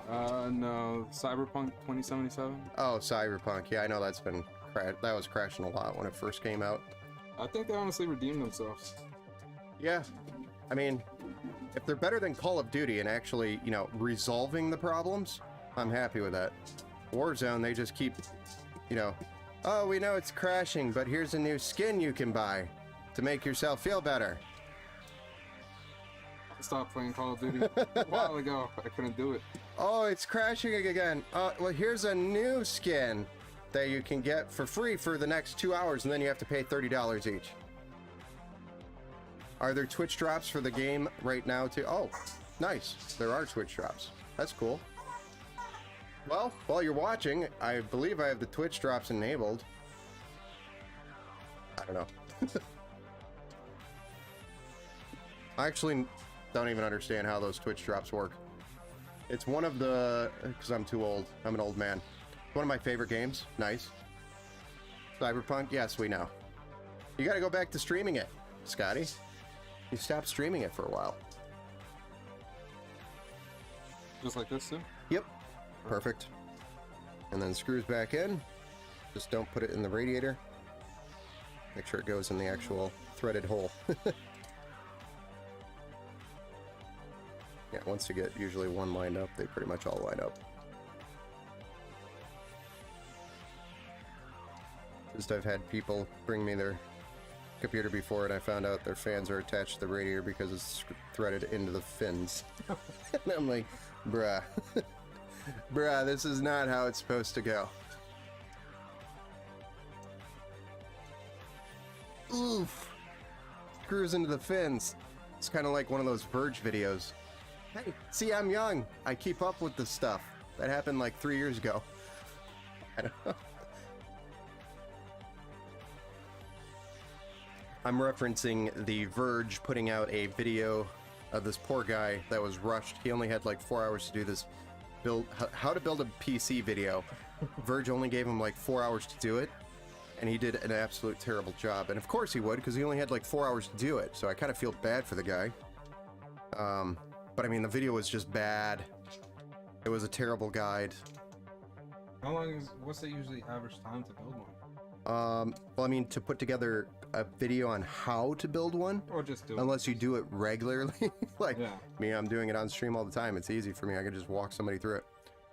No, Cyberpunk 2077. Oh, Cyberpunk. Yeah, I know that's been that was crashing a lot when it first came out. I think they honestly redeemed themselves. Yeah, I mean, if they're better than Call of Duty and actually, you know, resolving the problems, I'm happy with that. Warzone, they just keep, you know, oh, we know it's crashing, but here's a new skin you can buy to make yourself feel better. I stopped playing Call of Duty a while ago. I couldn't do it. Oh, it's crashing again. Well, here's a new skin that you can get for free for the next 2 hours, and then you have to pay $30 each. Are there Twitch drops for the game right now too? Oh, nice. There are Twitch drops. That's cool. Well, while you're watching, I believe I have the Twitch drops enabled. I don't know. I actually don't even understand how those Twitch drops work. It's one of the... because I'm too old. I'm an old man. One of my favorite games. Nice. Cyberpunk? Yes, we know. You gotta go back to streaming it, Scotty. You stopped streaming it for a while. Just like this too? Yep. Perfect. And then screws back in. Just don't put it in the radiator. Make sure it goes in the actual threaded hole. Yeah, once you get usually one lined up, they pretty much all line up. Just I've had people bring me their computer before and I found out their fans are attached to the radiator because it's threaded into the fins. And I'm like, bruh. Bruh, this is not how it's supposed to go. Oof. Screws into the fins. It's kind of like one of those Verge videos. Hey, see, I'm young. I keep up with this stuff. That happened like 3 years ago. I don't know. I'm referencing The Verge putting out a video of this poor guy that was rushed. He only had like 4 hours to do this how to build a PC video. Verge only gave him like 4 hours to do it, and he did an absolute terrible job. And of course he would, because he only had like 4 hours to do it. So I kind of feel bad for the guy. But I mean, the video was just bad. It was a terrible guide. How long is... what's the usually average time to build one? Well, I mean, to put together a video on how to build one, Or just do it. unless you do it regularly, like Yeah. me, I'm doing it on stream all the time. It's easy for me. I can just walk somebody through it.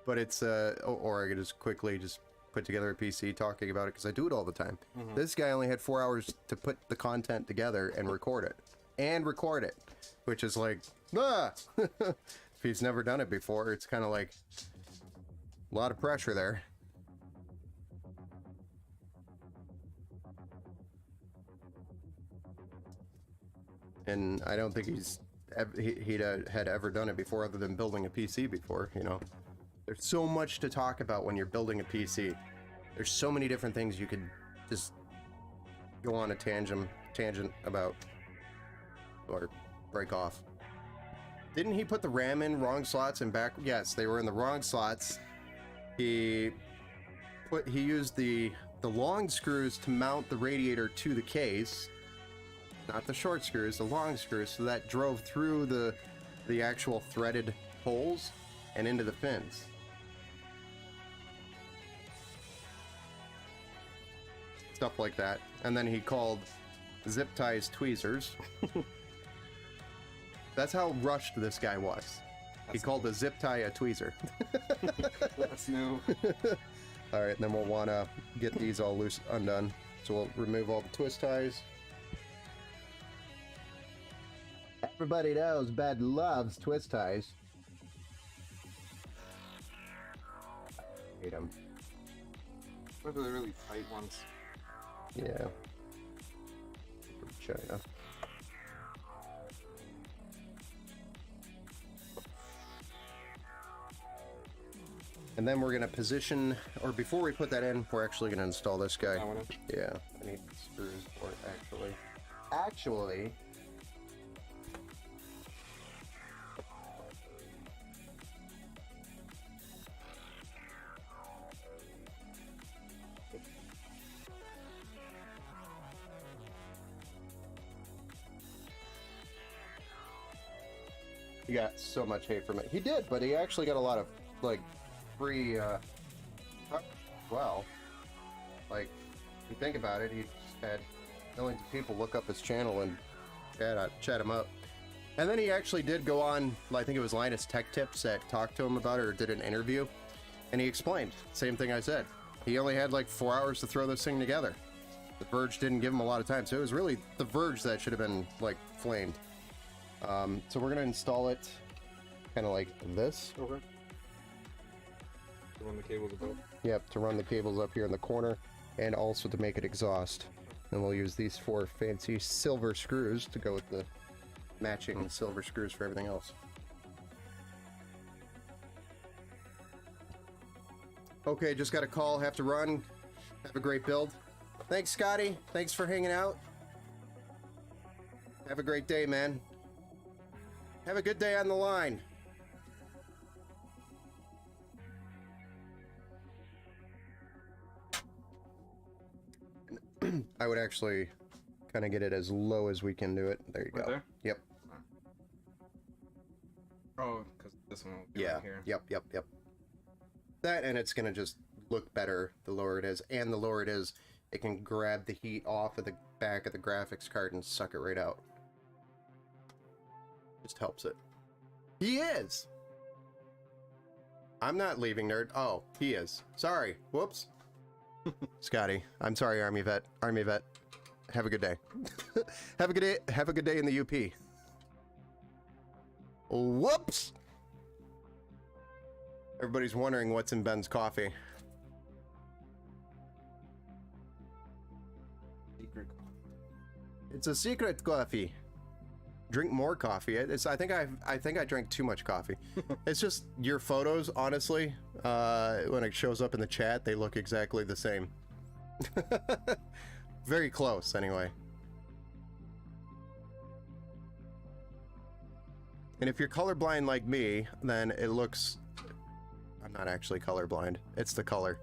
But it's, or I could just quickly just put together a PC talking about it because I do it all the time. This guy only had 4 hours to put the content together and record it. And record it, which is like, ah! If he's never done it before, it's kind of like a lot of pressure there. And I don't think he'd had ever done it before other than building a PC before, you know. There's so much to talk about when you're building a PC. There's so many different things you could just go on a tangent about or break off. Didn't he put the RAM in wrong slots and back? Yes, they were in the wrong slots. He used the long screws to mount the radiator to the case. Not the short screws, the long screws, so that drove through the actual threaded holes and into the fins. Stuff like that. And then he called zip ties tweezers. That's how rushed this guy was. He called a zip tie a tweezer. That's new. Alright, then we'll want to get these all loose, undone. So we'll remove all the twist ties. Everybody knows Bed loves twist ties. I hate them. What are the really tight ones? Yeah. From China. And then we're going to position, or before we put that in, we're actually going to install this guy. That one? Yeah, I need screws for it, actually. Actually... He got so much hate from it. He did, but he actually got a lot of, like, free, well, like, if you think about it, he just had millions of people look up his channel and chat him up. And then he actually did go on, I think it was Linus Tech Tips that talked to him about it or did an interview, and he explained, same thing I said. He only had like 4 hours to throw this thing together. The Verge didn't give him a lot of time, so it was really The Verge that should have been, like, flamed. So we're gonna install it kind of like this. Okay. To run the cables above. Yep, to run the cables up here in the corner, and also to make it exhaust. And we'll use these 4 fancy silver screws to go with the matching silver screws for everything else. Okay, just got a call, have to run. Have a great build. Thanks, Scotty. Thanks for hanging out. Have a great day, man. Have a good day on the line. I would actually kind of get it as low as we can do it. There you Right go. there? Yep. Oh, because this one will be Yeah. right here. Yep. That, and it's gonna just look better the lower it is, and the lower it is, it can grab the heat off of the back of the graphics card and suck it right out. Just helps it. He is. I'm not leaving, nerd. Oh, he is. Sorry. Whoops. Scotty, I'm sorry, Army vet. Army vet. Have a good day. Have a good day. Have a good day in the UP. Whoops. Everybody's wondering what's in Ben's coffee. Secret. It's a secret coffee. Drink more coffee. I think I drank too much coffee. It's just your photos, honestly, when it shows up in the chat, they look exactly the same. Very close, anyway. And if you're colorblind like me, then it looks... I'm not actually colorblind. It's the color.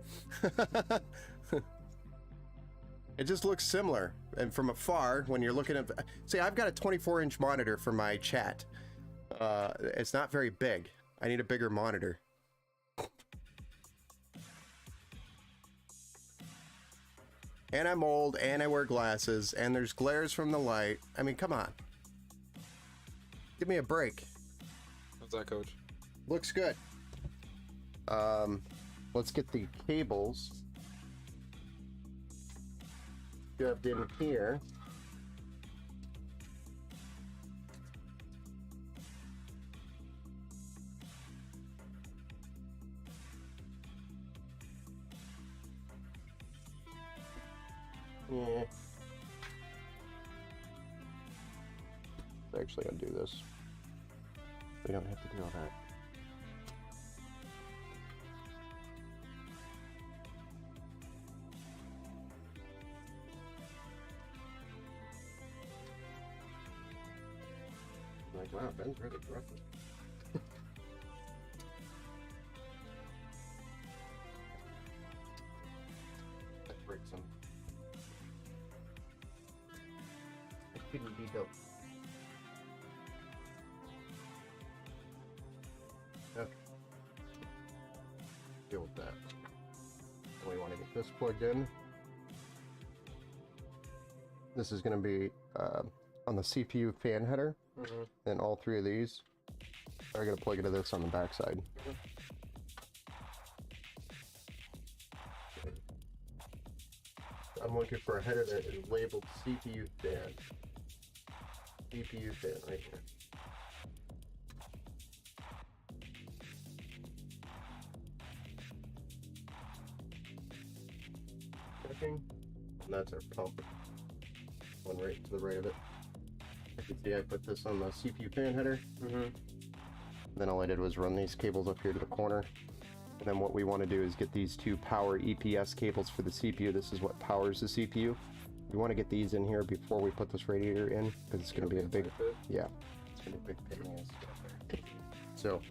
It just looks similar. And from afar, when you're looking at... See, I've got a 24-inch monitor for my chat. It's not very big. I need a bigger monitor. And I'm old, and I wear glasses, and there's glares from the light. I mean, come on. Give me a break. How's that, Coach? Looks good. Let's get the cables shoved in here. Yeah. I'm actually gonna do this. We don't have to do all that. Like, wow, Ben's really gruffy. Let's break some. It couldn't be dope. Okay. Deal with that. We want to get this plugged in. This is going to be on the CPU fan header. And all 3 of these are going to plug into this on the back side. I'm looking for a header that is labeled CPU fan. CPU fan right here. Checking. And that's our pump. One right to the right of it. You can see I put this on the CPU fan header. Then all I did was run these cables up here to the corner. And then what we want to do is get these 2 power EPS cables for the CPU. This is what powers the CPU. We want to get these in here before we put this radiator in, because it's going to be a big, yeah, it's going to be a big pain in the ass. So,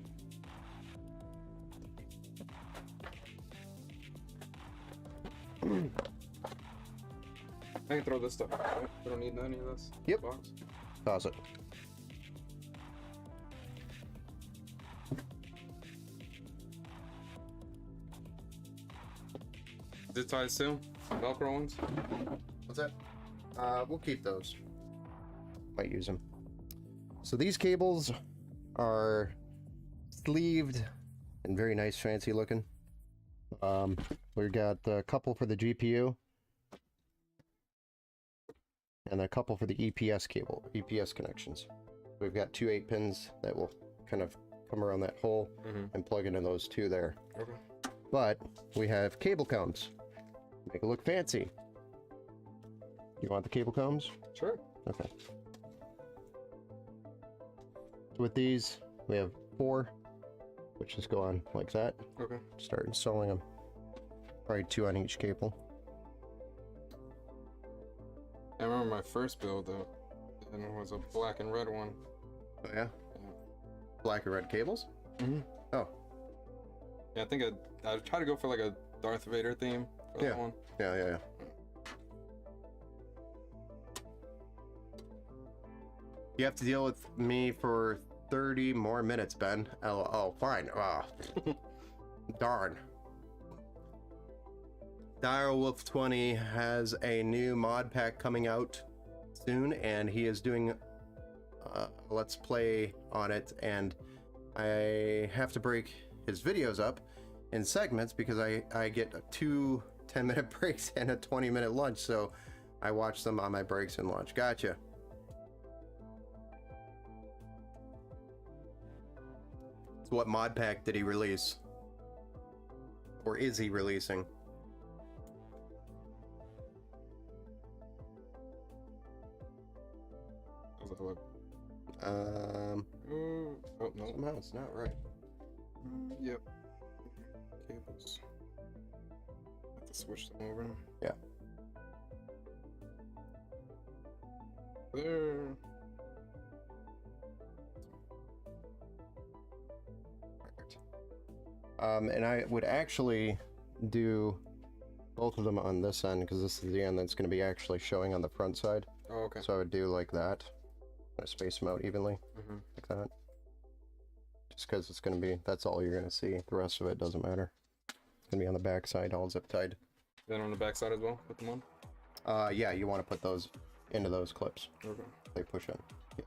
I can throw this stuff out, right? We don't need any of this. Yep. Box. toss it. Zip ties too? Velcro ones? What's that? We'll keep those. Might use them. So these cables are sleeved and very nice, fancy looking. We've got a couple for the GPU and a couple for the EPS cable, EPS connections. We've got two 8-pins that will kind of come around that hole and plug into those two there. Okay. But we have cable combs. Make it look fancy. You want the cable combs? Sure. Okay. So with these, we have 4, which just go on like that. Okay. Start installing them. Probably 2 on each cable. I remember my first build though, and it was a black and red one. Oh yeah? Black and red cables? Mm-hmm. Oh. Yeah, I think I'd try to go for like a Darth Vader theme for that one. Yeah. You have to deal with me for 30 more minutes, Ben. Oh, fine. Ah. Darn. Direwolf 20 has a new mod pack coming out soon, and he is doing let's play on it, and I have to break his videos up in segments because I get 2 10-minute breaks and a 20-minute lunch, so I watch them on my breaks and lunch. Gotcha. So what mod pack did he release? Or is he releasing? How's that look? Oh no. Somehow it's not right. Yep. Cables. Have to switch them over. Yeah. There. And I would actually do both of them on this end because this is the end that's going to be actually showing on the front side. Oh, okay. So I would do like that. I space them out evenly, Mm-hmm. like that. Just because it's going to be, that's all you're going to see. The rest of it doesn't matter. It's going to be on the back side, all zip tied. Then on the back side as well, put them on? Yeah, you want to put those into those clips. Okay. They push in. Yeah.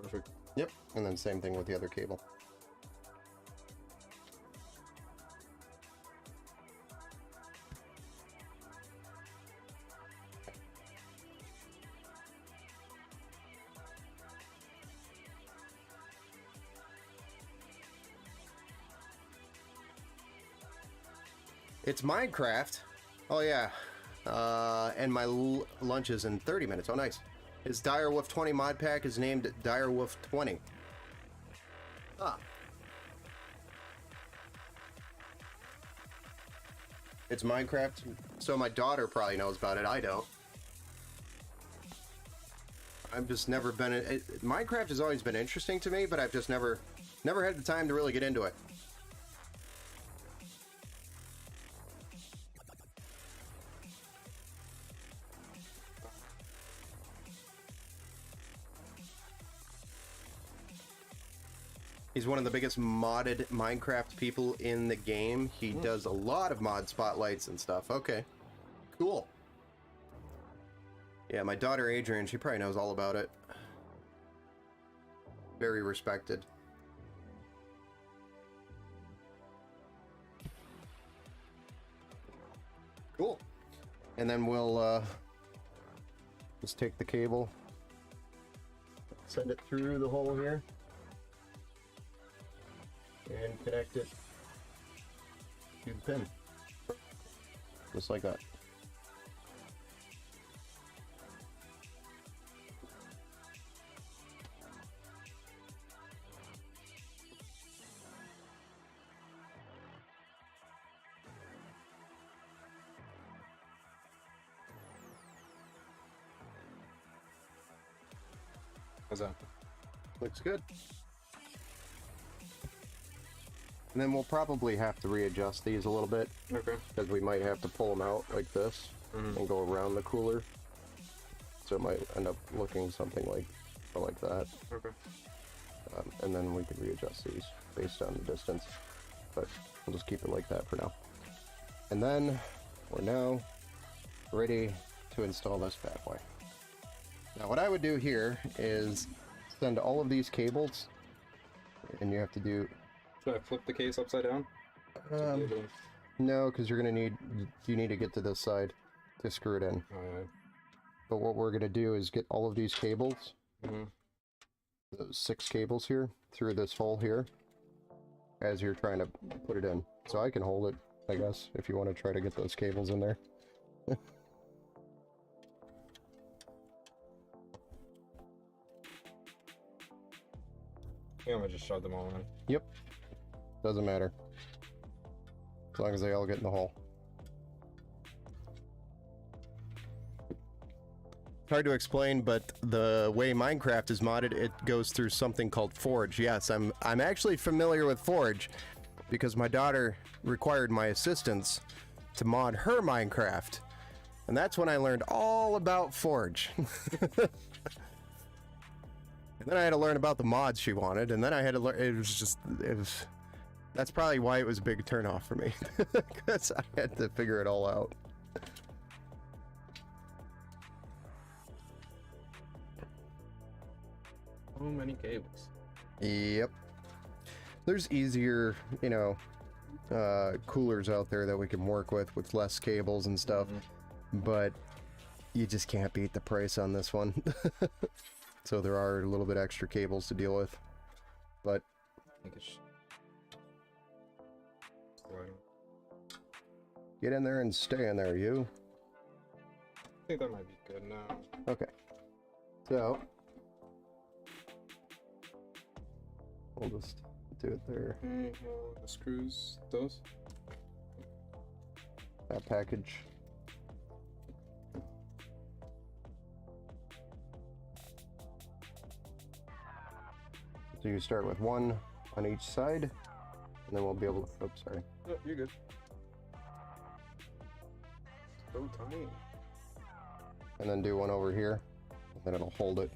Perfect. Yep, and then same thing with the other cable. It's Minecraft. Oh yeah. And my lunch is in 30 minutes. Oh nice. His Direwolf 20 mod pack is named Direwolf 20. Ah. It's Minecraft, so my daughter probably knows about it. I don't. I've just never been... Minecraft has always been interesting to me, but I've just never had the time to really get into it. He's one of the biggest modded Minecraft people in the game. He does a lot of mod spotlights and stuff. Okay, cool. Yeah, my daughter Adrian, she probably knows all about it. Very respected. Cool. And then we'll just take the cable, send it through the hole here, and connect it to the pin. Just like that. How's that? Looks good. And then we'll probably have to readjust these a little bit. Okay. Because we might have to pull them out like this and go around the cooler. So it might end up looking something like that. Okay. And then we can readjust these based on the distance. But we'll just keep it like that for now. And then we're now ready to install this bad boy. Now what I would do here is send all of these cables, and you have to do... Should I flip the case upside down? No, because you need to get to this side to screw it in. Alright. But what we're gonna do is get all of these cables, those 6 cables here, through this hole here, as you're trying to put it in. So I can hold it, I guess, if you want to try to get those cables in there. I think I'm gonna just shove them all in. Yep. Doesn't matter. As long as they all get in the hole. It's hard to explain, but the way Minecraft is modded, it goes through something called Forge. Yes, I'm actually familiar with Forge because my daughter required my assistance to mod her Minecraft. And that's when I learned all about Forge. And then I had to learn about the mods she wanted, and then I had to learn, that's probably why it was a big turnoff for me. Because I had to figure it all out. So many cables. Yep. There's easier, coolers out there that we can work with less cables and stuff. But you just can't beat the price on this one. So there are a little bit extra cables to deal with, but I think it's... get in there and stay in there, you. I think that might be good now. Okay. So we'll just do it there. Okay, the screws, those. That package. So you start with 1 on each side, and then we'll be able to, oops, sorry. Oh, you're good. So tiny. And then do 1 over here, and then it'll hold it.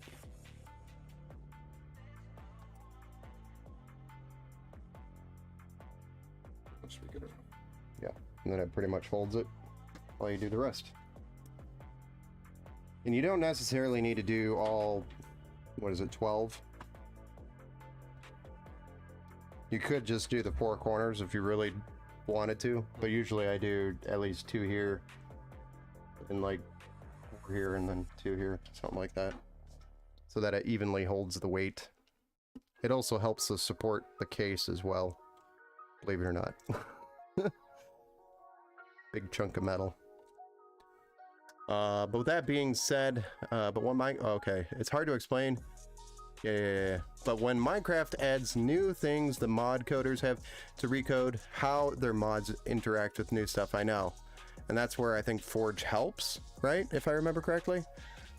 That should be good enough. Yeah, and then it pretty much holds it while you do the rest. And you don't necessarily need to do all, 12? You could just do the 4 corners if you really wanted to, but usually I do at least 2 here, and like 4 here, and then 2 here, something like that, so that it evenly holds the weight. It also helps to support the case as well, believe it or not. Big chunk of metal. But with that being said, okay, it's hard to explain. Yeah. But when Minecraft adds new things, the mod coders have to recode how their mods interact with new stuff. I know. And that's where I think Forge helps, right? If I remember correctly.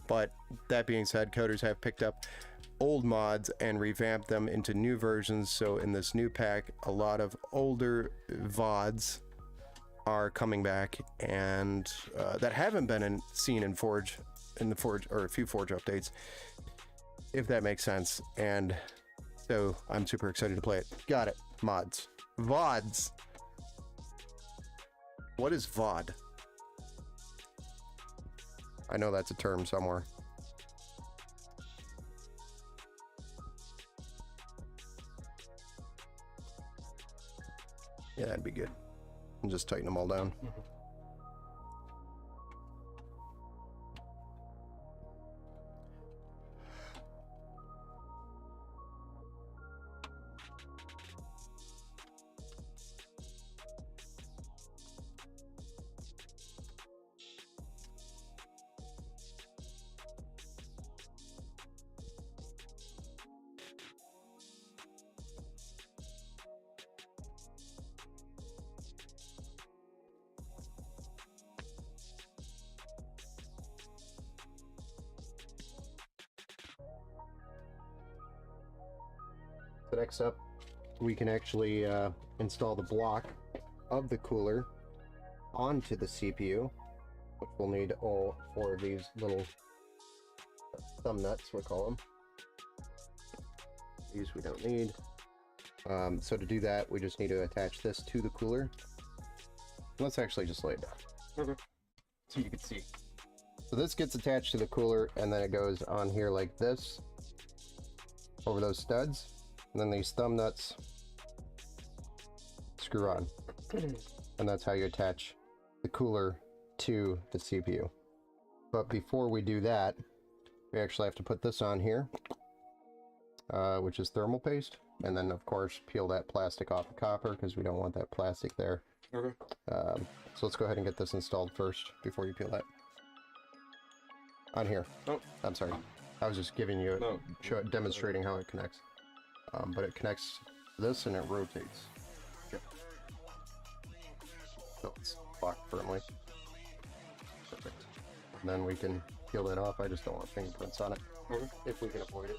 But that being said, coders have picked up old mods and revamped them into new versions. So in this new pack, a lot of older VODs are coming back, and that haven't been seen in Forge, or a few Forge updates, if that makes sense. And so I'm super excited to play it. Got it. Mods. VODs. What is VOD? I know that's a term somewhere. Yeah, that'd be good. And just tighten them all down. So next up, we can actually install the block of the cooler onto the CPU, which we'll need all 4 of these little thumb nuts, we call them. These we don't need. So to do that, we just need to attach this to the cooler. Let's actually just lay it down. Okay. So you can see. So this gets attached to the cooler, and then it goes on here like this, over those studs. And then these thumb nuts screw on. and that's how you attach the cooler to the CPU. But before we do that, we actually have to put this on here, which is thermal paste, and then of course peel that plastic off the copper because we don't want that plastic there. Okay. So let's go ahead and get this installed first before you peel that. On here. Oh. I'm sorry. I was just giving you, demonstrating how it connects. But it connects this and it rotates. Yep. So it's locked firmly. Perfect. And then we can peel that off. I just don't want fingerprints on it. Okay. If we can avoid it.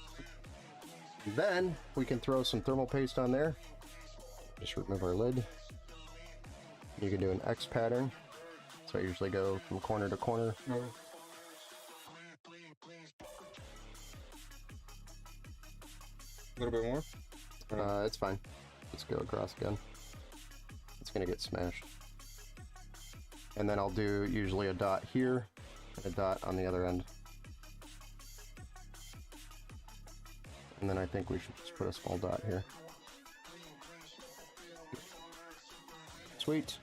Then we can throw some thermal paste on there. Just remove our lid. You can do an X pattern. So I usually go from corner to corner. Okay. A little bit more? It's fine. Let's go across again. It's gonna get smashed. And then I'll do usually a dot here and a dot on the other end. And then I think we should just put a small dot here. Sweet.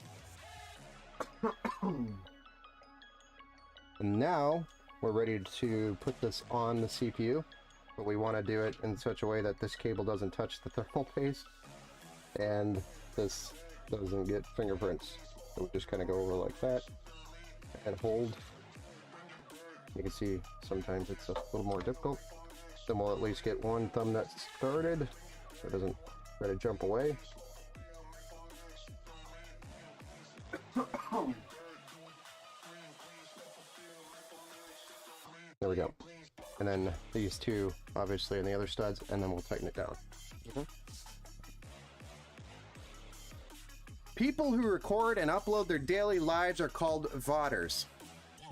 And now we're ready to put this on the CPU, but we want to do it in such a way that this cable doesn't touch the thermal paste and this doesn't get fingerprints. So we just kind of go over like that and hold. You can see sometimes it's a little more difficult. Then we'll at least get one thumb nut started so it doesn't try to jump away. There we go. And then these two, obviously, and the other studs, and then we'll tighten it down. People who record and upload their daily lives are called VODers.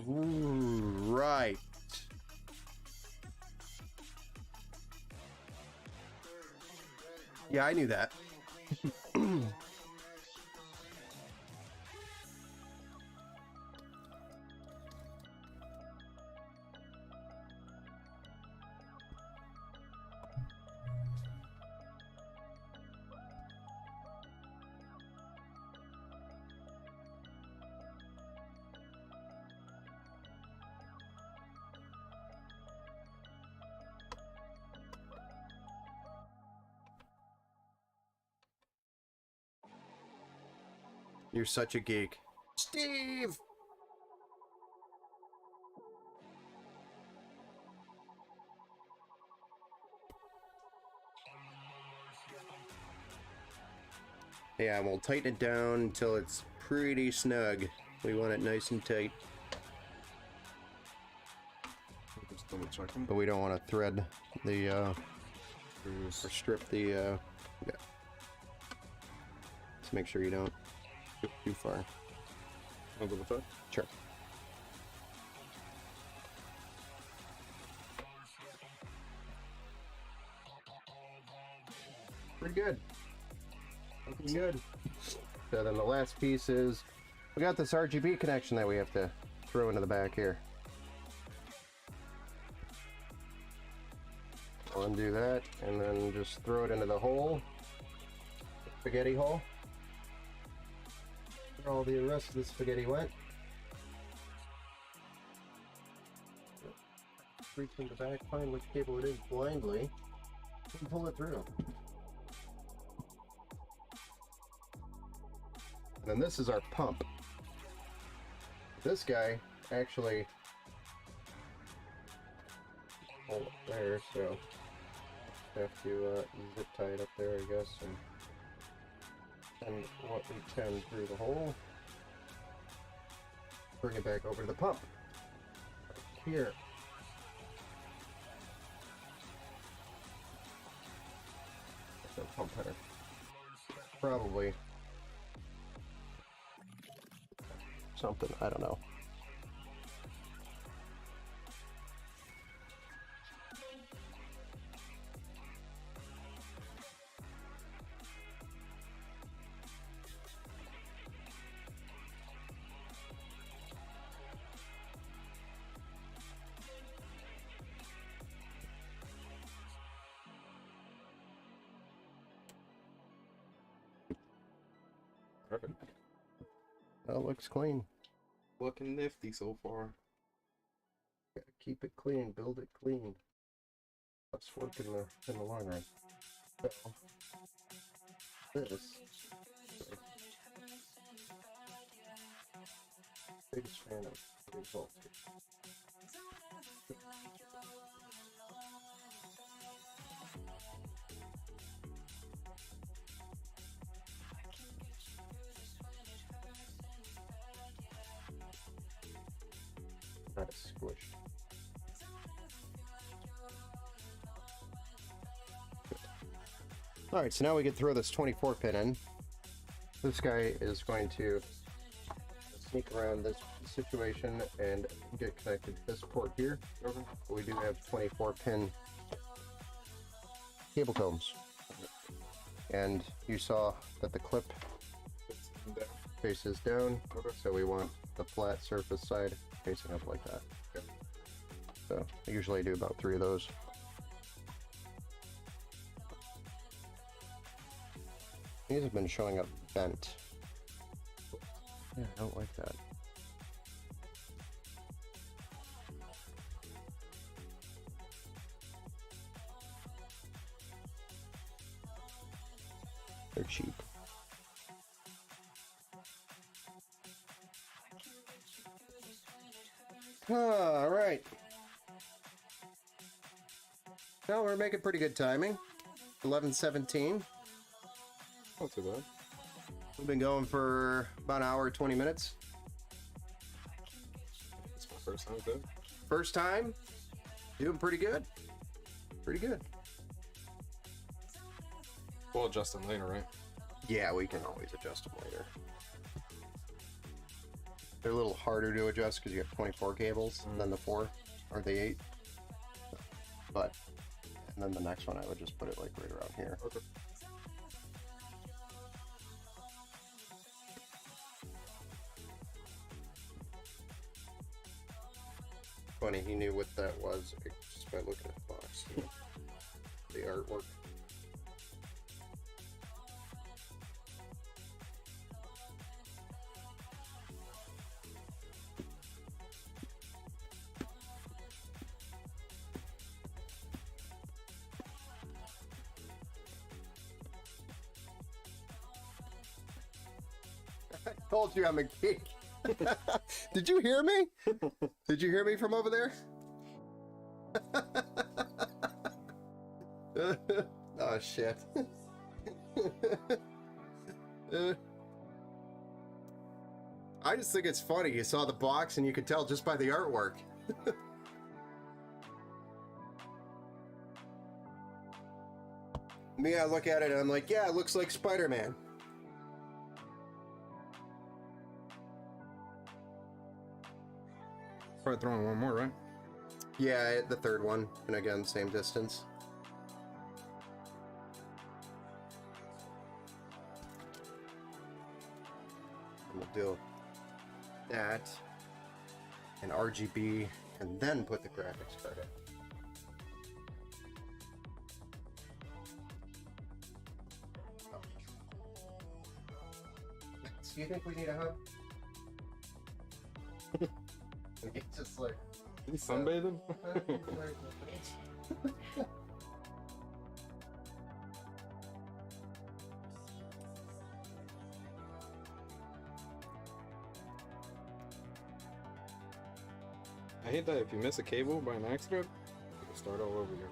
Ooh, right. Yeah, I knew that. You're such a geek. Steve! Yeah, we'll tighten it down until it's pretty snug. We want it nice and tight. Just double checking. But we don't want to thread the, or strip the, yeah. Just make sure you don't go too far. I'll go with that. Sure. Pretty good. Looking good. So then the last piece is, we got this RGB connection that we have to throw into the back here. I'll undo that and then just throw it into the hole. Spaghetti hole. Where all the rest of the spaghetti went. Reach in the back, find which cable it is blindly, and pull it through. And then this is our pump. This guy actually hold it there, so have to zip tie it up there, I guess, and send what we can through the hole. Bring it back over to the pump. Here. That's a pump header. Probably something, I don't know. Perfect. That looks clean. Looking nifty so far. Gotta keep it clean, build it clean. Let's work in the long run. So, this biggest fan of the results here. Not squished. Alright, so now we can throw this 24 pin in. This guy is going to sneak around this situation and get connected to this port here. We do have 24 pin cable combs. And you saw that the clip faces down, so we want the flat surface side facing up like that. So I usually do about 3 of those. These have been showing up bent. Yeah, I don't like that. They're cheap. All right. Well, we're making pretty good timing. 11:17. Not too bad. We've been going for about an hour, 20 minutes. It's my first time though. First time, doing pretty good. Pretty good. We'll adjust them later, right? Yeah, we can always adjust them later. They're a little harder to adjust because you have 24 cables than the 4 or the 8. But, and then the next one I would just put it like right around here. Okay. Funny, he knew what that was just by looking at the box. The artwork. I told you I'm a geek. Did you hear me? Did you hear me from over there? Oh shit. I just think it's funny. You saw the box and you could tell just by the artwork. Me, I look at it and I'm like, yeah, it looks like Spider-Man. Probably throwing one more, right? Yeah, the third one, and again, same distance. And we'll do that, and RGB, and then put the graphics card in. Do you think we need a hub? It's just like... You sunbathing? I hate that if you miss a cable by an accident, you can start all over again.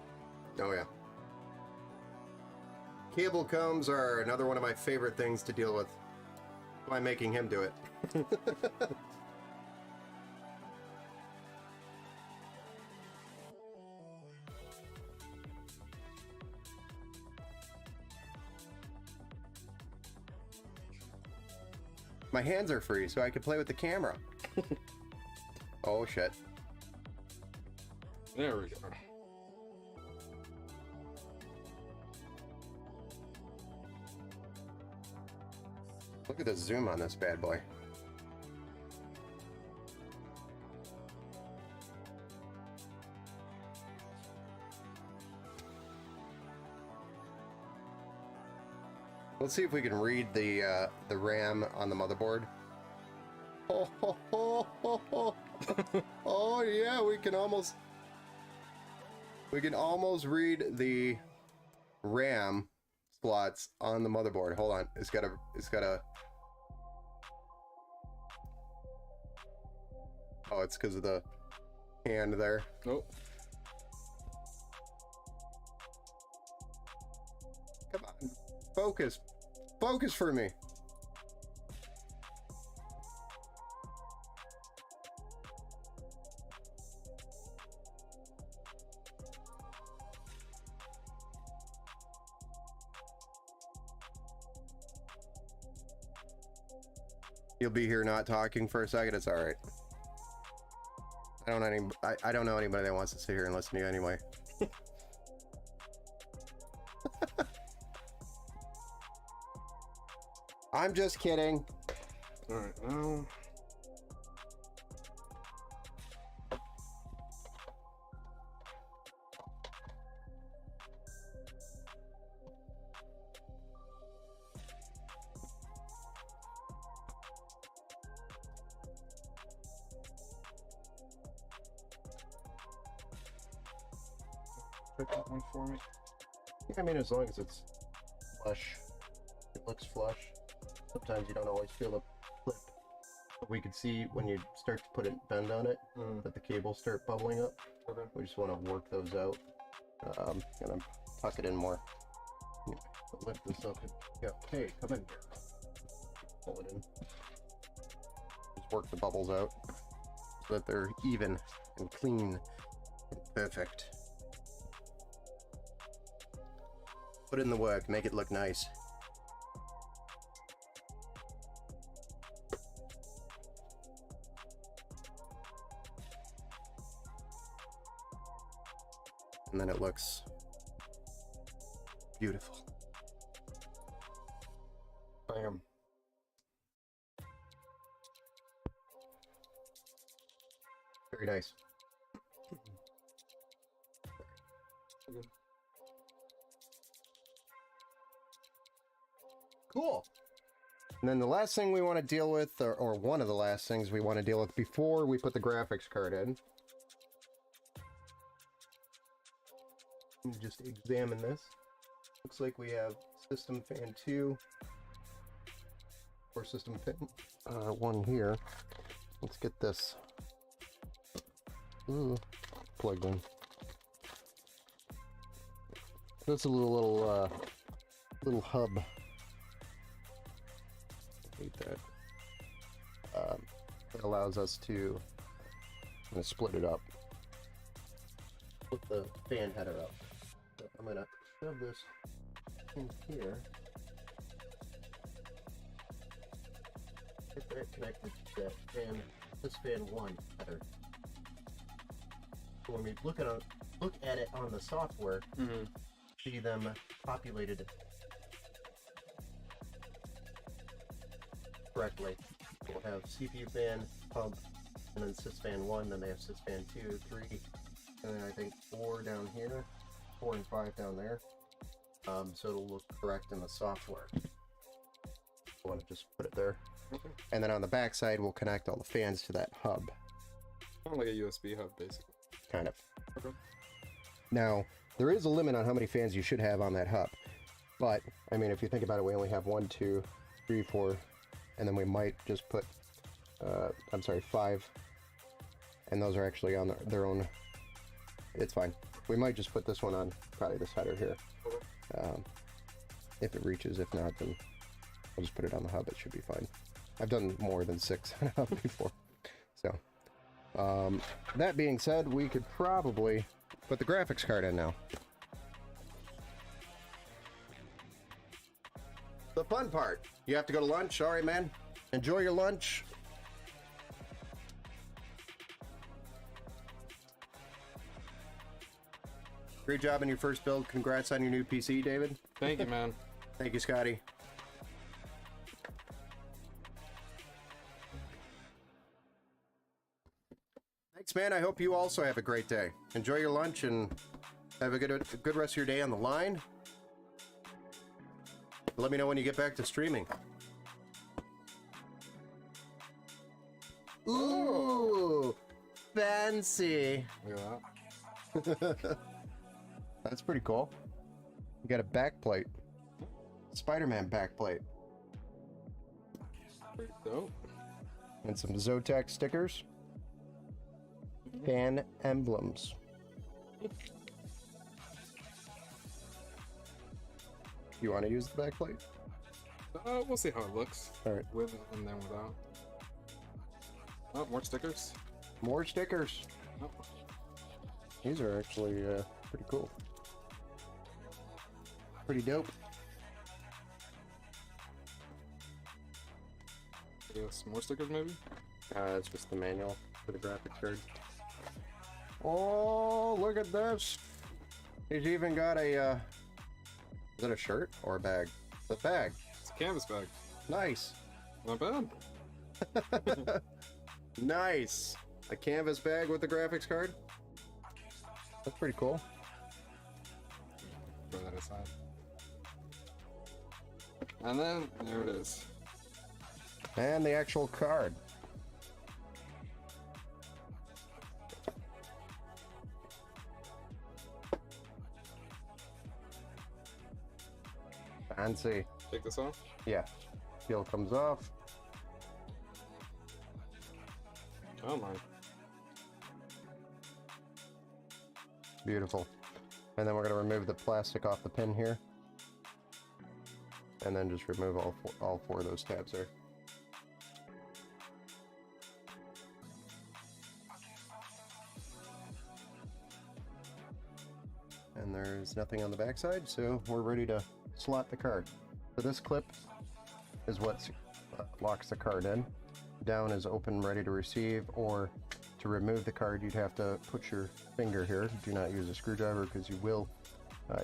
Oh yeah. Cable combs are another one of my favorite things to deal with. By making him do it. My hands are free, so I can play with the camera. Oh shit. There we go. Look at the zoom on this bad boy. Let's see if we can read the RAM on the motherboard. Oh, ho, ho, ho, ho. Oh yeah, we can almost read the RAM slots on the motherboard. Hold on, it's got a oh, it's because of the hand there. Nope. Come on, focus for me. You'll be here not talking for a second. It's all right. I don't know anybody that wants to sit here and listen to you anyway. I'm just kidding. All right, now. Pick that one for me. Yeah, I mean, as long as it's flush, it looks flush. Sometimes you don't always feel the clip. But we could see when you start to put a bend on it, that the cables start bubbling up. Okay. We just want to work those out. Gonna tuck it in more. Lift this up. Yeah, hey, come in here. Pull it in. Just work the bubbles out so that they're even and clean and perfect. Put in the work, make it look nice. And then it looks beautiful. Bam. Very nice. Okay. Cool. And then the last thing we want to deal with, or one of the last things we want to deal with before we put the graphics card in. Let me just examine this. Looks like we have system fan 2 or system fan 1 here. Let's get this plugged in. That's a little hub. I hate that. It allows us to split it up. Put the fan header up. So I'm gonna shove this in here. Get that connected to that fan, this fan 1 header. So when we look at it on the software, see them populated correctly. We'll have CPU fan, pump, and then sysfan 1, then they have sysfan 2, 3, and then I think 4 down here, 4 and 5 down there. So it'll look correct in the software. I want to just put it there. Okay. And then on the back side, we'll connect all the fans to that hub. Kind of like a USB hub, basically. Kind of. Okay. Now, there is a limit on how many fans you should have on that hub. But, I mean, if you think about it, we only have 1, 2, 3, 4, and then we might just put, 5. And those are actually on their own. It's fine. We might just put this one on, probably this header here. Okay. If it reaches, if not, then I'll just put it on the hub. It should be fine. I've done more than 6 on a hub before. So, that being said, we could probably put the graphics card in now. The fun part. You have to go to lunch. Sorry, man. Enjoy your lunch. Great job on your first build. Congrats on your new PC, David. Thank you, man. Thank you, Scotty. Thanks, man. I hope you also have a great day. Enjoy your lunch and have a good rest of your day on the line. Let me know when you get back to streaming. Ooh, fancy. Look at that. That's pretty cool. You got a backplate. Spider-Man backplate. Pretty dope. And some Zotac stickers. Fan emblems. You want to use the backplate? We'll see how it looks. Alright. With and then without. Oh, more stickers. More stickers. Oh. These are actually pretty cool. Pretty dope. Yes, more stickers maybe? It's just the manual for the graphics card. Oh, look at this. He's even got a, is it a shirt or a bag? It's a bag. It's a canvas bag. Nice. Not bad. Nice. A canvas bag with the graphics card. That's pretty cool. Throw that aside. And then, there it is. And the actual card. Fancy. Take this off. Yeah. Peel comes off. Oh my. Beautiful. And then we're going to remove the plastic off the pin here. And then just remove all four of those tabs there. And there's nothing on the backside, so we're ready to slot the card. So this clip is what locks the card in. Down is open, ready to receive, or to remove the card, you'd have to put your finger here. Do not use a screwdriver because you will,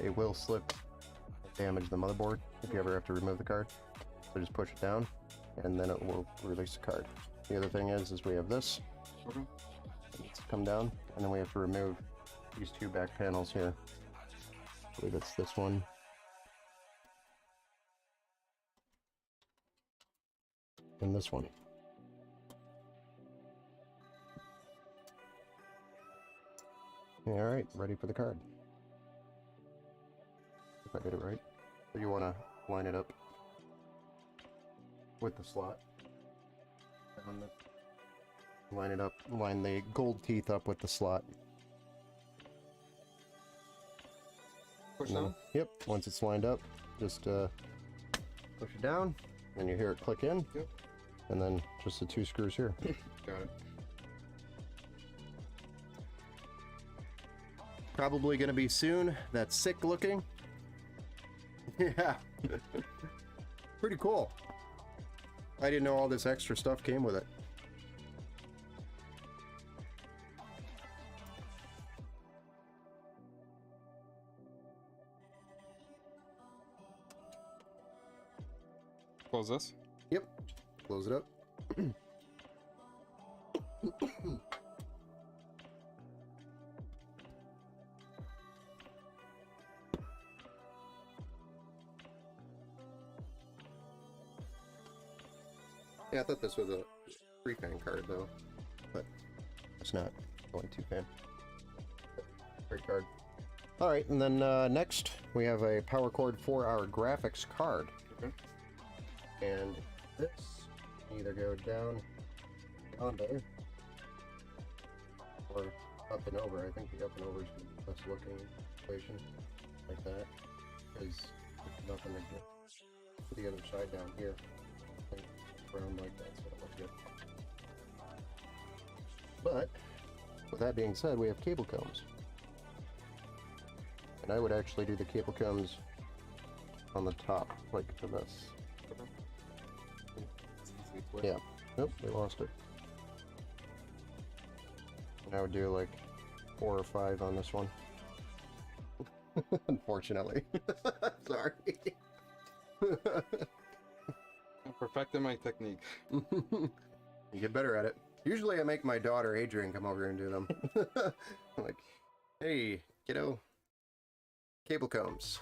it will slip and damage the motherboard if you ever have to remove the card. So just push it down, and then it will release the card. The other thing is we have this. Okay. It's come down, and then we have to remove these two back panels here. I believe it's this one. And this one. Alright, ready for the card. If I did it right. So you want to line it up with the slot. Line it up, line the gold teeth up with the slot. Push And then- down. Yep, once it's lined up, just push it down, and you hear it click in. Yep. And then just the two screws here. Got it. Probably gonna be soon. That's sick looking. Yeah. Pretty cool. I didn't know all this extra stuff came with it. Close this. Yep. Close it up. Yeah, I thought this was a 3-fan card though, but it's not. Only 2-fan. Great card. Alright, and then next we have a power cord 4-hour graphics card. Okay. And this can either go down under or up and over. I think the up and over is the best looking equation, like that, because there's nothing to get to the other side down here. I think brown like that, so it looks good. But with that being said, we have cable combs, and I would actually do the cable combs on the top, like to this. Yeah. Nope, we lost it. And I would do like 4 or 5 on this one. Unfortunately. Sorry. I'm perfecting my technique. You get better at it. Usually I make my daughter Adrian come over here and do them. I'm like, hey, kiddo, cable combs.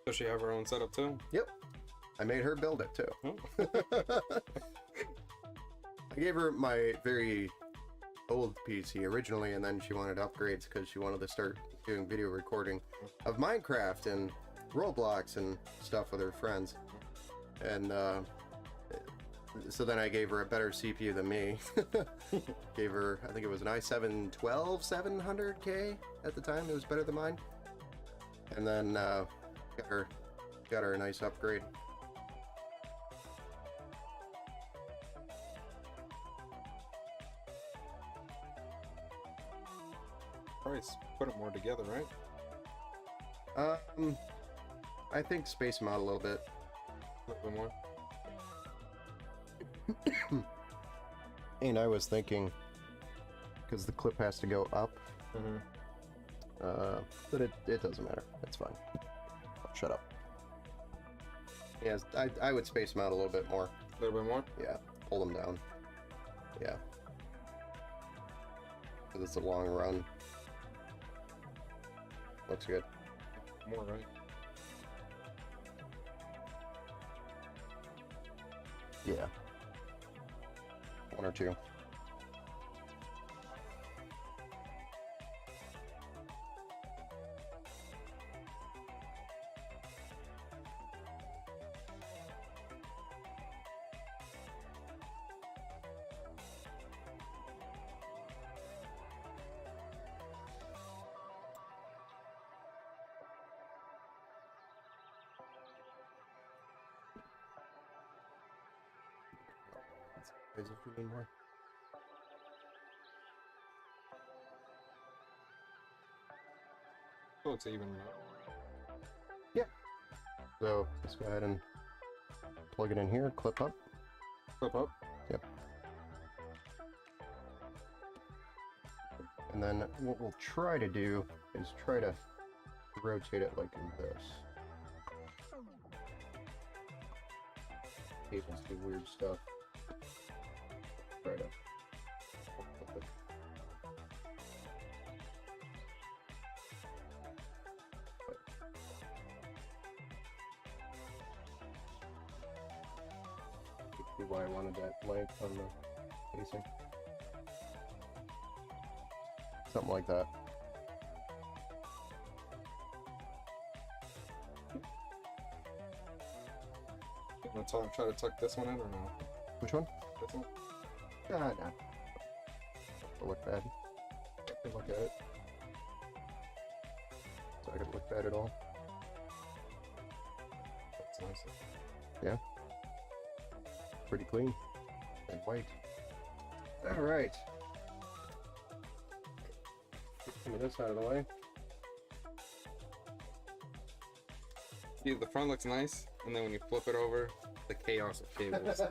Does she have her own setup too? Yep. I made her build it too. Hmm. I gave her my very old PC originally, and then she wanted upgrades because she wanted to start doing video recording of Minecraft and Roblox and stuff with her friends. And so then I gave her a better CPU than me. Gave her, I think it was an i7 700K at the time. It was better than mine. And then got her a nice upgrade. Probably put them more together, right? I think space them out a little bit. A little bit more. And I was thinking, because the clip has to go up, but it doesn't matter. It's fine. Oh, shut up. Yes, I would space them out a little bit more. A little bit more? Yeah, pull them down. Yeah. Because it's a long run. Looks good. More, right? Yeah. One or two. If we need more. So it's even. Yeah. So let's go ahead and plug it in here, clip up. Flip up. Yep. And then what we'll try to do is try to rotate it like this. Cables do weird stuff. Try to flip it. See why I wanted that length on the casing. Something like that. Try to tuck this one in or no? Which one? This one? No. It'll look bad. Look at it. It's not gonna look bad at all. That's nice. Yeah. Pretty clean. And white. Alright. Get this out of the way. See, the front looks nice, and then when you flip it over, the chaos of cables.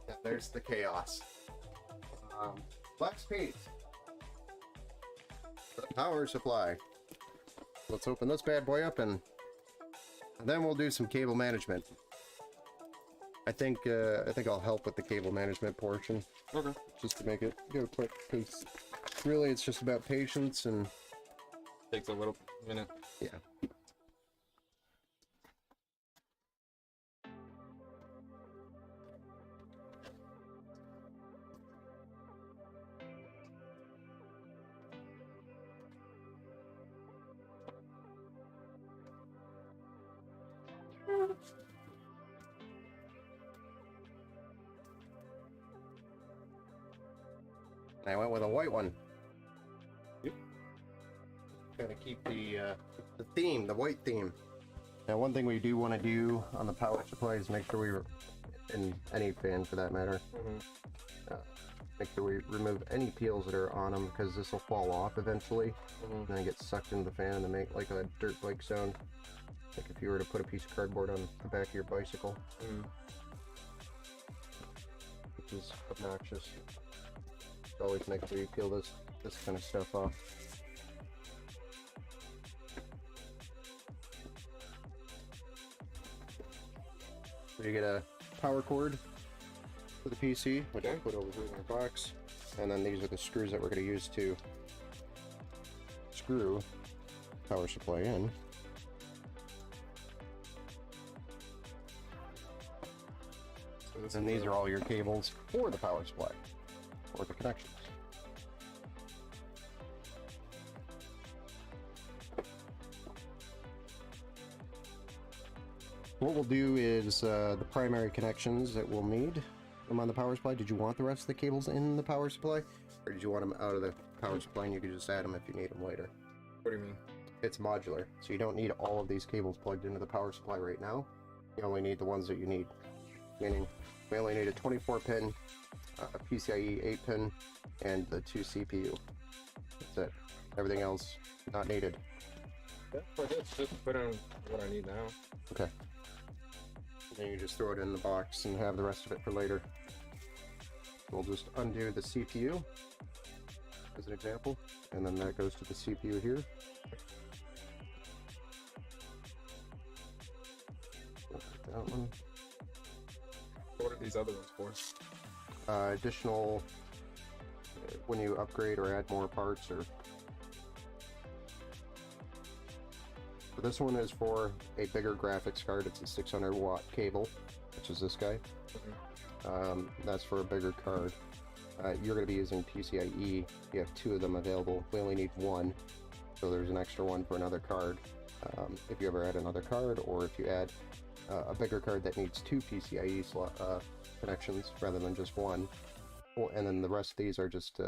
Yeah, there's the chaos. Flex paint. The power supply. Let's open this bad boy up and then we'll do some cable management. I think I'll help with the cable management portion. Okay. Just to make it go quick, because really it's just about patience and Takes a little minute. yeah. I went with a white one. Yep. Gotta keep the theme, the white theme. Now, one thing we do want to do on the power supply is make sure we, in any fan for that matter, make sure we remove any peels that are on them, because this will fall off eventually, and then it gets sucked into the fan and make like a dirt bike sound, like if you were to put a piece of cardboard on the back of your bicycle, which is obnoxious. Always make sure you peel this kind of stuff off. So you get a power cord for the PC, which I'll put over here in our box, and then these are the screws that we're going to use to screw power supply in. this And is these the- are all your cables for the power supply, or the connections. What we'll do is the primary connections that we'll need them on the power supply. Did you want the rest of the cables in the power supply? Or did you want them out of the power supply and you could just add them if you need them later? What do you mean? It's modular, so you don't need all of these cables plugged into the power supply right now. You only need the ones that you need. Meaning, we only need a 24-pin, a PCIe 8-pin, and the 2 CPU. That's it. Everything else, not needed. Yeah, just put in what I need now. Okay. Then you just throw it in the box and have the rest of it for later. We'll just undo the CPU as an example, and then that goes to the CPU here. That one. What are these other ones for? Additional when you upgrade or add more parts, or so this one is for a bigger graphics card. It's a 600 watt cable, which is this guy. That's for a bigger card. You're going to be using PCIe. You have 2 of them available. We only need 1, so there's an extra one for another card. If you ever add another card, or if you add a bigger card that needs 2 PCIe connections rather than just 1. Well, and then the rest of these are just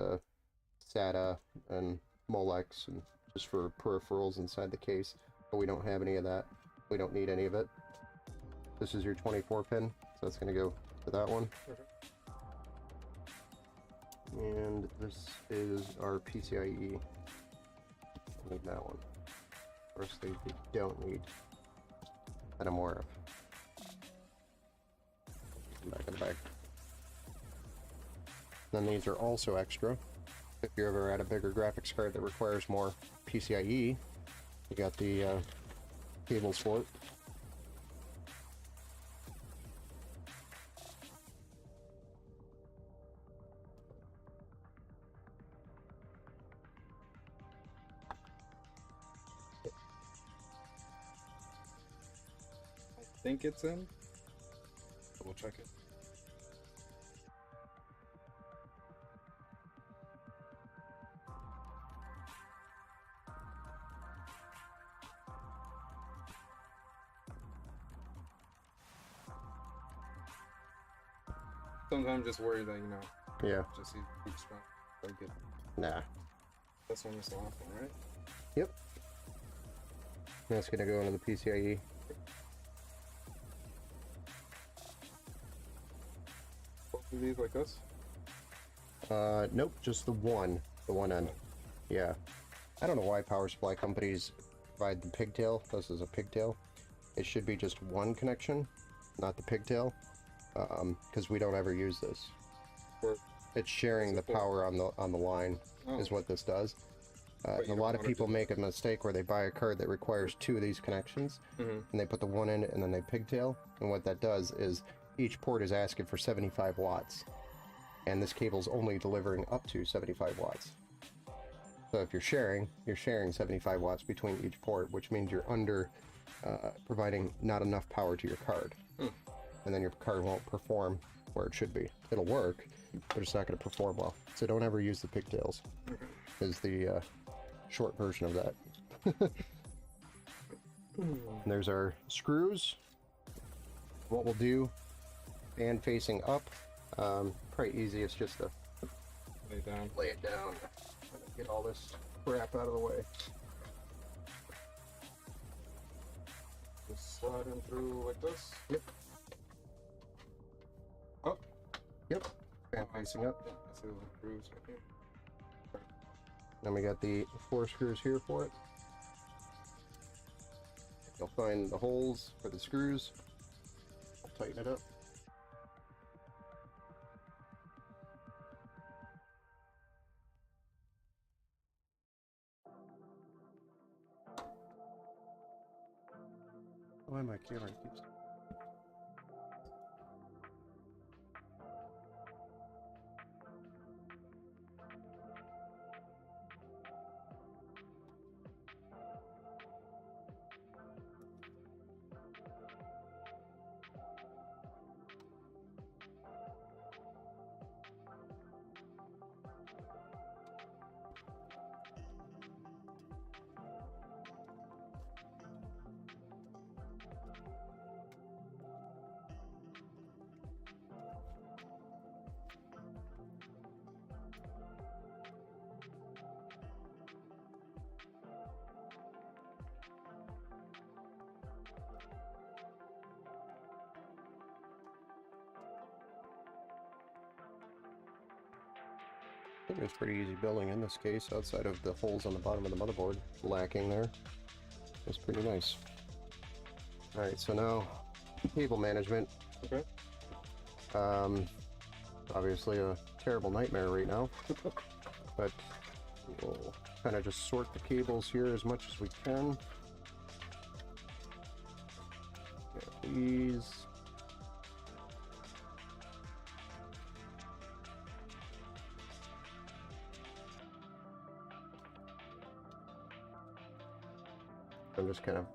SATA and Molex, and just for peripherals inside the case. But we don't have any of that. We don't need any of it. This is your 24-pin, so that's going to go to that one. And this is our PCIe. Need that one. The rest of these we don't need. That I'm aware of. Back in the bag. Then these are also extra. If you ever add a bigger graphics card that requires more PCIe, you got the cables for it. I think it's in. We'll check it. Sometimes just worry that, Yeah. just see each spot. Like it. Nah. This one is the last one, right? Yep. That's gonna go into the PCIe. Both of these like this? Nope, just the one end. Yeah. I don't know why power supply companies provide the pigtail. This is a pigtail. It should be just one connection, not the pigtail, because we don't ever use this. Or, It's sharing the power on the line is what this does. But you A don't lot of wanna people do make a mistake where they buy a card that requires 2 of these connections, and they put the one in and then they pigtail. And what that does is each port is asking for 75 watts, and this cable's only delivering up to 75 watts. So if you're sharing 75 watts between each port, which means you're under providing not enough power to your card, and then your card won't perform where it should be. It'll work, but it's not going to perform well. So don't ever use the pigtails. Is the short version of that. And there's our screws. What we'll do, fan facing up, probably easiest just to lay down. lay it down, get all this crap out of the way. Just slide them through like this. Yep. Oh. Yep. Fan facing up. Yeah, I see the grooves right here. Then we got the 4 screws here for it. You'll find the holes for the screws. I'll tighten it up. Why my camera keeps... think it's pretty easy building in this case, outside of the holes on the bottom of the motherboard lacking there. It's pretty nice. Alright, so now cable management. Okay. Obviously a terrible nightmare right now, but we'll kind of just sort the cables here as much as we can. Got these. I'm just kind of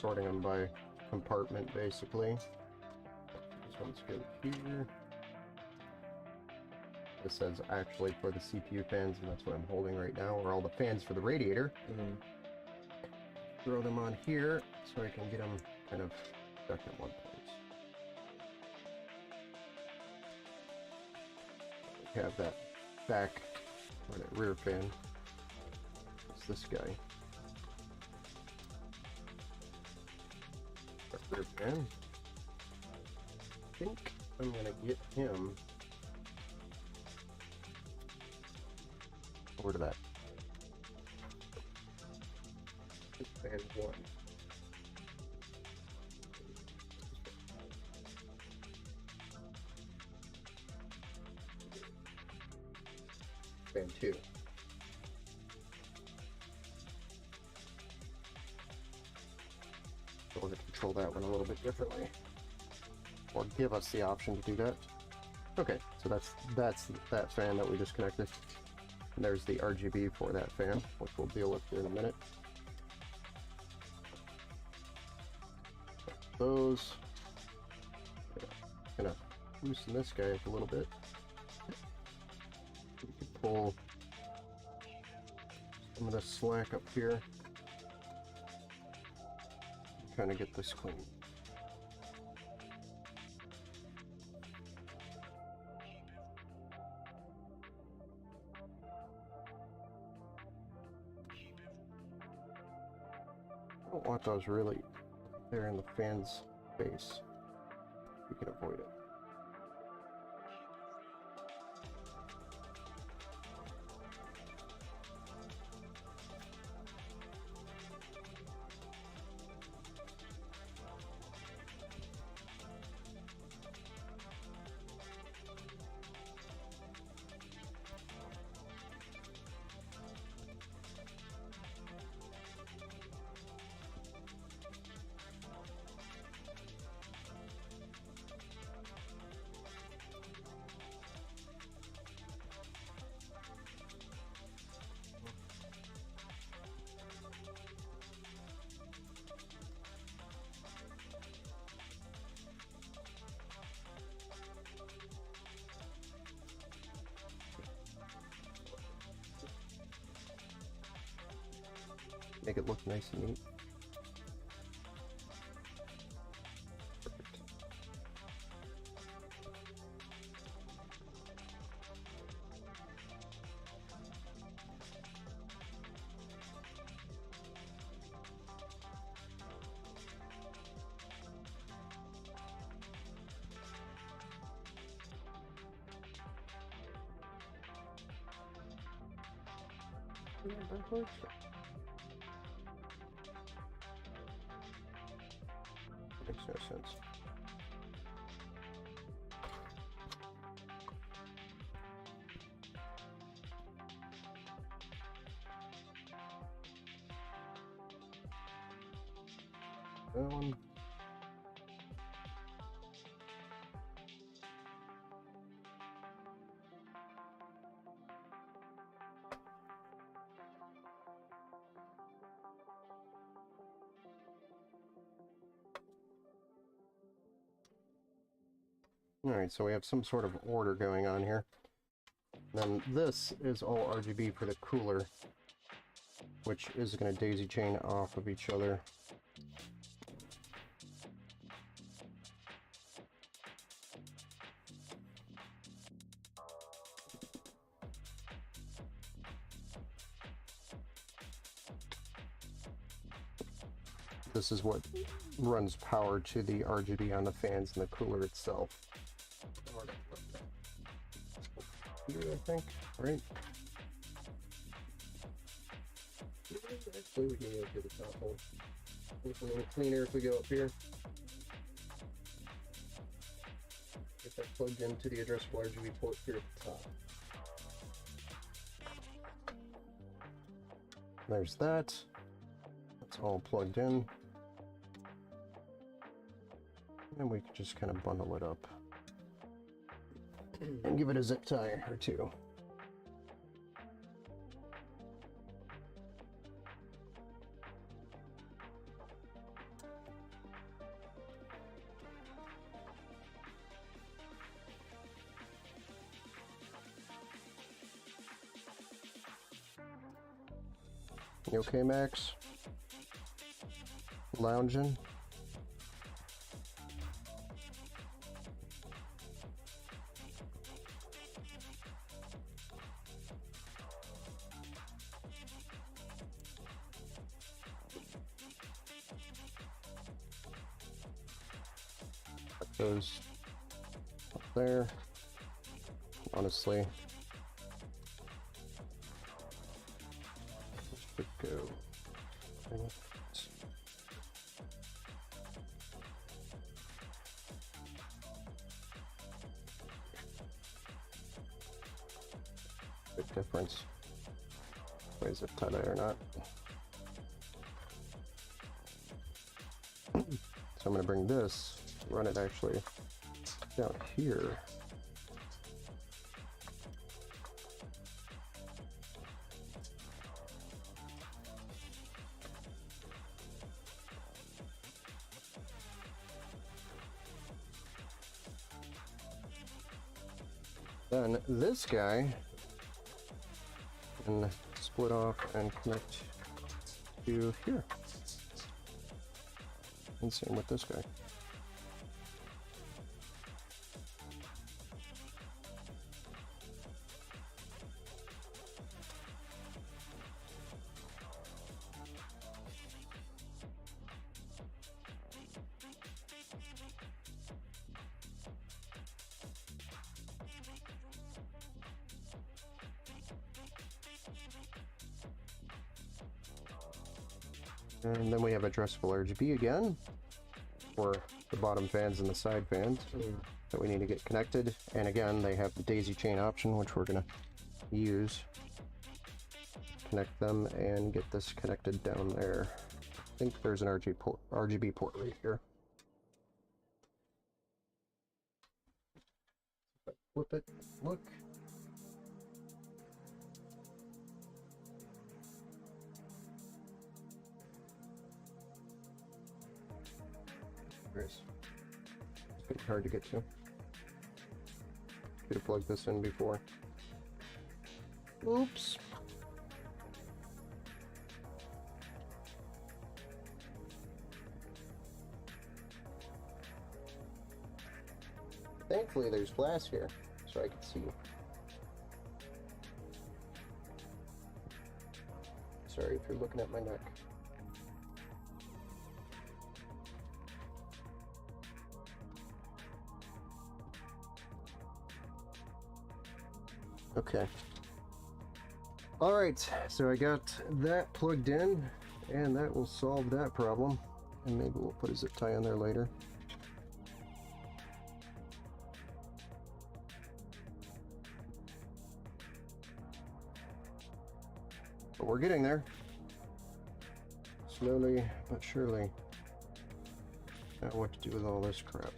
sorting them by compartment, basically. This one's good here. This says actually for the CPU fans, and that's what I'm holding right now, or all the fans for the radiator. Throw them on here so I can get them kind of stuck in one place. We have that back, or that rear fan. It's this guy. Rear fan. I think I'm gonna get him over to that. Fan 1. Fan 2. So we're going to control that one a little bit differently, or give us the option to do that. Okay, so that's that fan that we just connected. And there's the RGB for that fan, which we'll deal with in a minute. Those. Gonna loosen this guy up a little bit. We can pull some of the slack up here. Kind of get this clean. I don't want those really there in the fan's face. We can avoid it. Make it look nice and neat. Perfect. Yeah, backwards. Makes no sense. That one. Alright, so we have some sort of order going on here. Then this is all RGB for the cooler, which is going to daisy chain off of each other. This is what runs power to the RGB on the fans and the cooler itself. Here, I think, right? Actually, we can go to the top one. Look a little cleaner if we go up here. Get that plugged into the addressable RGB port here at the top. There's that. That's all plugged in. And we can just kind of bundle it up and give it a zip tie or two. You okay, Max? Lounging? Put those up there. Honestly, should go. Big difference. Is it tight or not? So I'm going to bring this, run it actually down here. Then this guy can split off and connect to here. And same with this guy. And then we have addressable RGB again for the bottom fans and the side fans that we need to get connected. And again, they have the daisy chain option, which we're going to use. Connect them and get this connected down there. I think there's an RGB port right here. Flip it, look. It's pretty hard to get to. Could have plugged this in before. Oops. Thankfully, there's glass here, so I can see. Sorry if you're looking at my neck. Okay. All right, so I got that plugged in, and that will solve that problem. And maybe we'll put a zip tie in there later. But we're getting there. Slowly but surely. Now what to do with all this crap.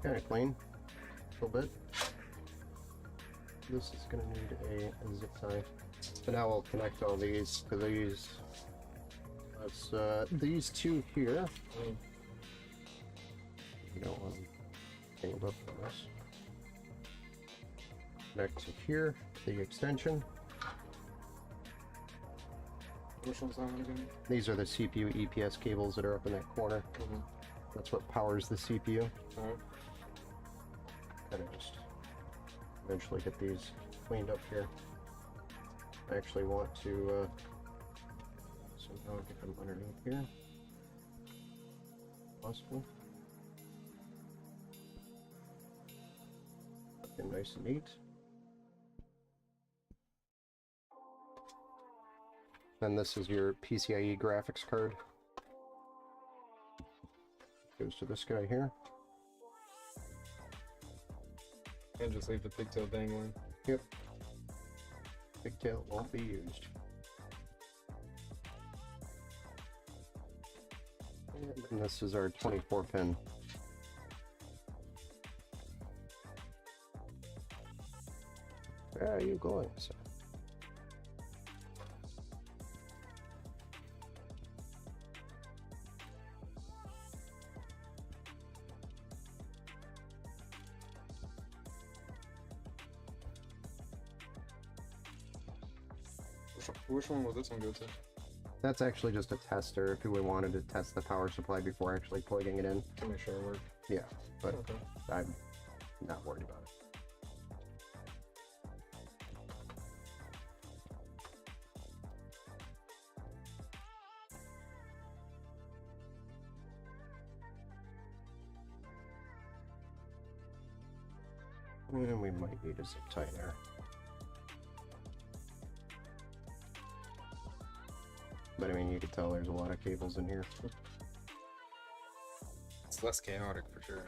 Kind of clean, a little bit. This is going to need a zip tie. So now we'll connect all these to these. That's these two here. You don't want them tangled up on this. Connect to here, the extension. Which one's that one again? These are the CPU EPS cables that are up in that corner. That's what powers the CPU. Alright. Gotta just eventually get these cleaned up here. I actually want to somehow get them underneath here. Possible. Looking nice and neat. Then this is your PCIe graphics card. Goes to this guy here. And just leave the pigtail dangling. Yep. Pigtail won't be used. And this is our 24 pin. Where are you going, sir? Which one will this one go to? That's actually just a tester if we wanted to test the power supply before actually plugging it in. To make sure it works. Yeah, but Okay. I'm not worried about it. And we might need a zip tie there. But I mean, you can tell there's a lot of cables in here. It's less chaotic for sure.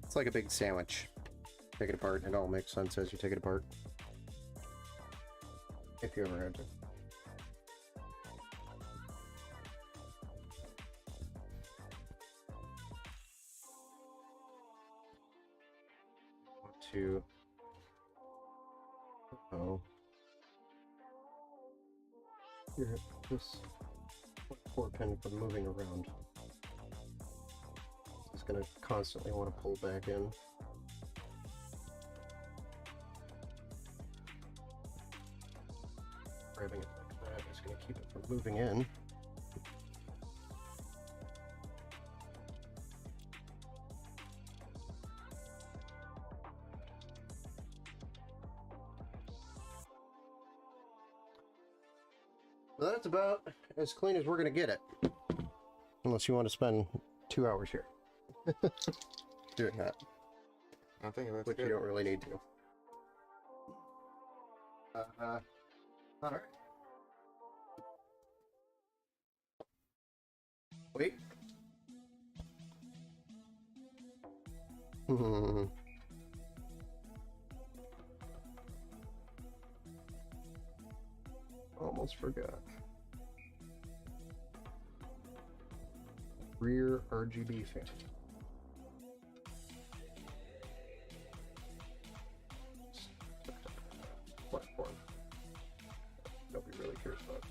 It's like a big sandwich. Take it apart, and it all makes sense as you take it apart. If you ever had to. Oh. Here, this 4 pin from moving around. It's going to constantly want to pull back in. Grabbing it like that is going to keep it from moving in. Well, that's about as clean as we're going to get it. Unless you want to spend 2 hours here doing that. I think that's Which good. you don't really need to. Alright. Wait. Almost forgot. Rear RGB fan. Platform. Nobody really cares about.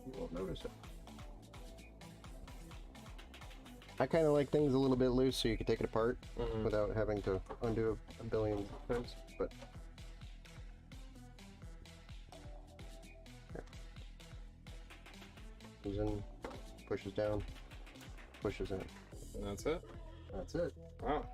You won't notice it. I kind of like things a little bit loose so you can take it apart without having to undo a billion times, but goes in, pushes down, pushes in. And that's it? That's it. Wow.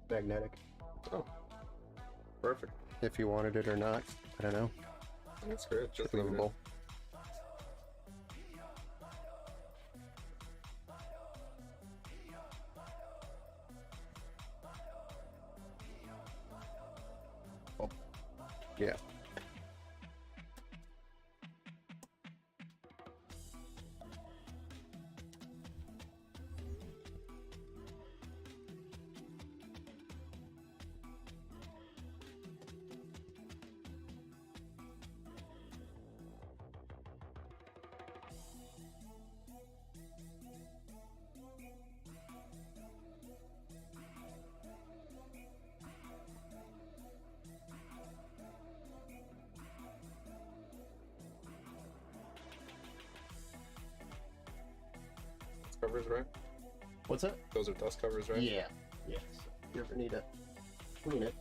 Magnetic. Oh. Perfect. If you wanted it or not, I don't know. That's great. It's Just leave it in. movable. Yeah. Covers, right? What's that? Those are dust covers, right? Yeah. Yes. If you ever need to clean it,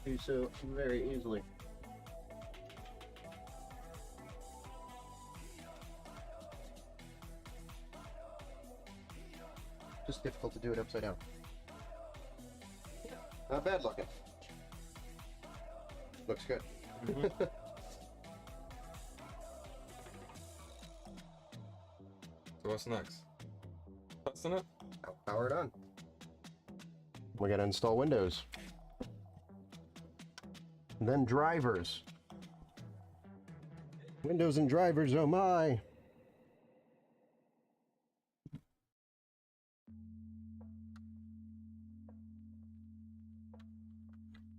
do so very easily. Just difficult to do it upside down. Not bad looking. Looks good. So what's next? Testing it? Power it on. We gotta install Windows. And then drivers. Windows and drivers, oh my!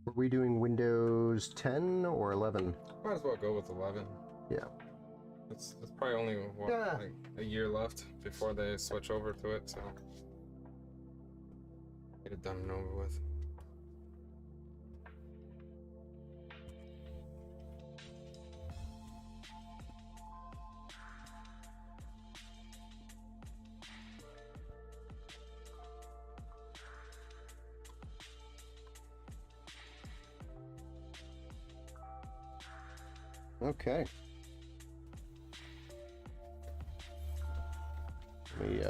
Were we doing Windows 10 or 11? Might as well go with 11. Yeah. It's probably only what, Yeah. like a year left before they switch over to it, so get it done and over with. Okay. Let me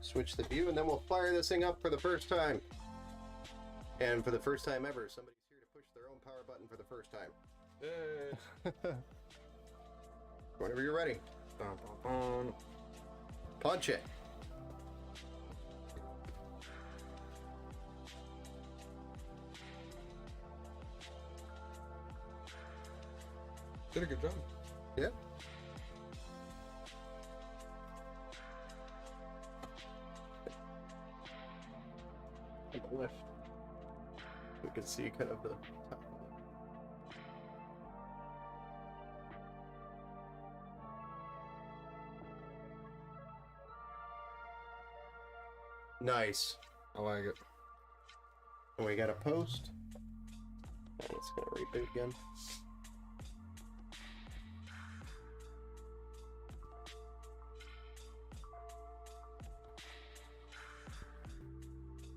switch the view and then we'll fire this thing up for the first time. And for the first time ever, somebody's here to push their own power button for the first time. Yay! Whenever you're ready. Dun, dun, dun. Punch it. Did a good job. Yeah. Take a lift. We can see kind of the top. Nice. I like it. And we got a post. And it's gonna reboot again.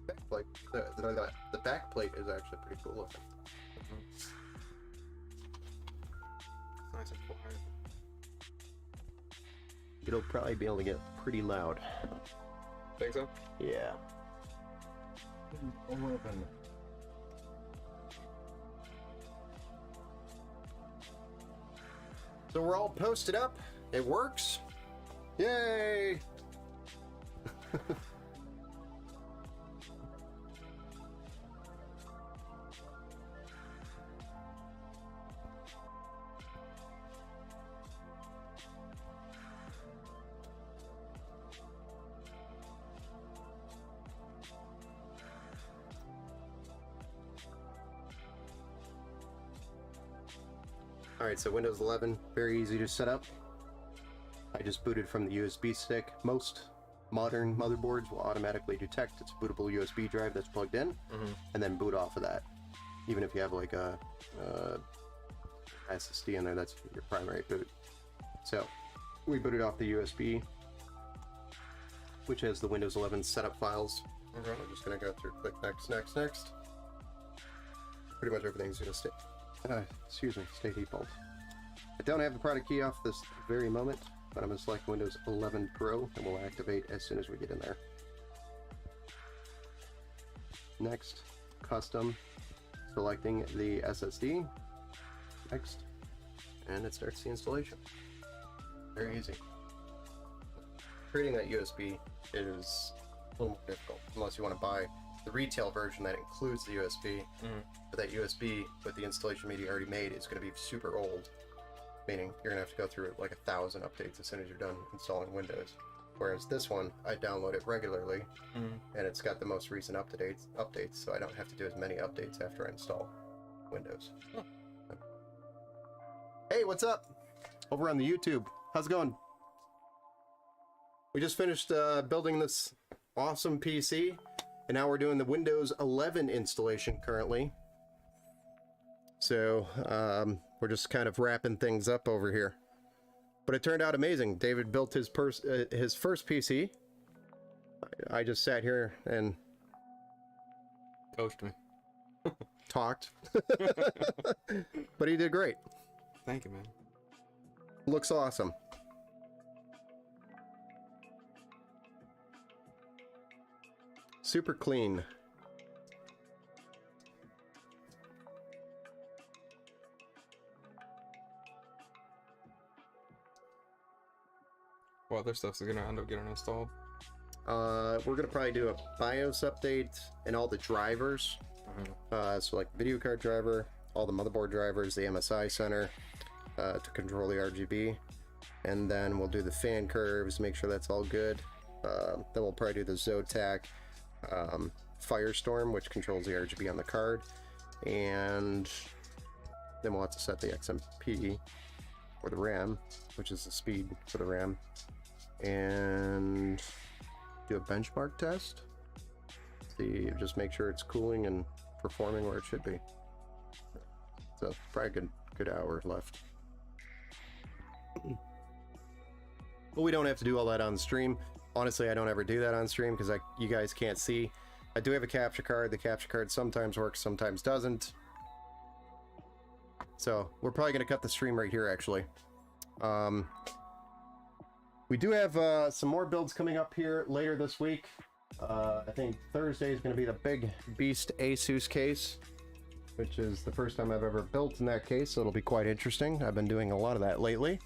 Backplate. The back plate is actually pretty cool looking. It's nice and quiet. It'll probably be able to get pretty loud. Think so? Yeah. 11. So we're all posted up. It works. Yay! Alright, so Windows 11, very easy to set up. I just booted from the USB stick. Most modern motherboards will automatically detect it's a bootable USB drive that's plugged in, and then boot off of that. Even if you have like a SSD in there, that's your primary boot. So, we booted off the USB, which has the Windows 11 setup files. Okay. I'm just gonna go through, click next, next, next. Pretty much everything's gonna stay, stay default. I don't have the product key off this very moment, but I'm gonna select Windows 11 Pro and we'll activate as soon as we get in there. Next, custom, selecting the SSD. Next, and it starts the installation. Very easy. Creating that USB is a little more difficult, unless you want to buy the retail version that includes the USB. But that USB with the installation media already made is going to be super old, meaning you're going to have to go through like 1,000 updates as soon as you're done installing Windows. Whereas this one, I download it regularly, and it's got the most recent updates, so I don't have to do as many updates after I install Windows. Hey, what's up? Over on the YouTube. How's it going? We just finished building this awesome PC, and now we're doing the Windows 11 installation currently. So we're just kind of wrapping things up over here. But it turned out amazing. David built his first PC. I just sat here and Coached me. talked. But he did great. Thank you, man. Looks awesome. Super clean. What other stuff's gonna end up getting installed? We're gonna probably do a BIOS update and all the drivers. So like video card driver, all the motherboard drivers, the MSI center to control the RGB, and then we'll do the fan curves, make sure that's all good. Then we'll probably do the Zotac Firestorm, which controls the RGB on the card, and then we'll have to set the XMP or the RAM, which is the speed for the RAM, and do a benchmark test. See, just make sure it's cooling and performing where it should be. So probably a good hour left. But we don't have to do all that on stream. Honestly, I don't ever do that on stream because you guys can't see. I do have a capture card. The capture card sometimes works, sometimes doesn't. So we're probably going to cut the stream right here, actually. We do have some more builds coming up here later this week. I think Thursday is going to be the big Beast Asus case, which is the first time I've ever built in that case, so it'll be quite interesting. I've been doing a lot of that lately.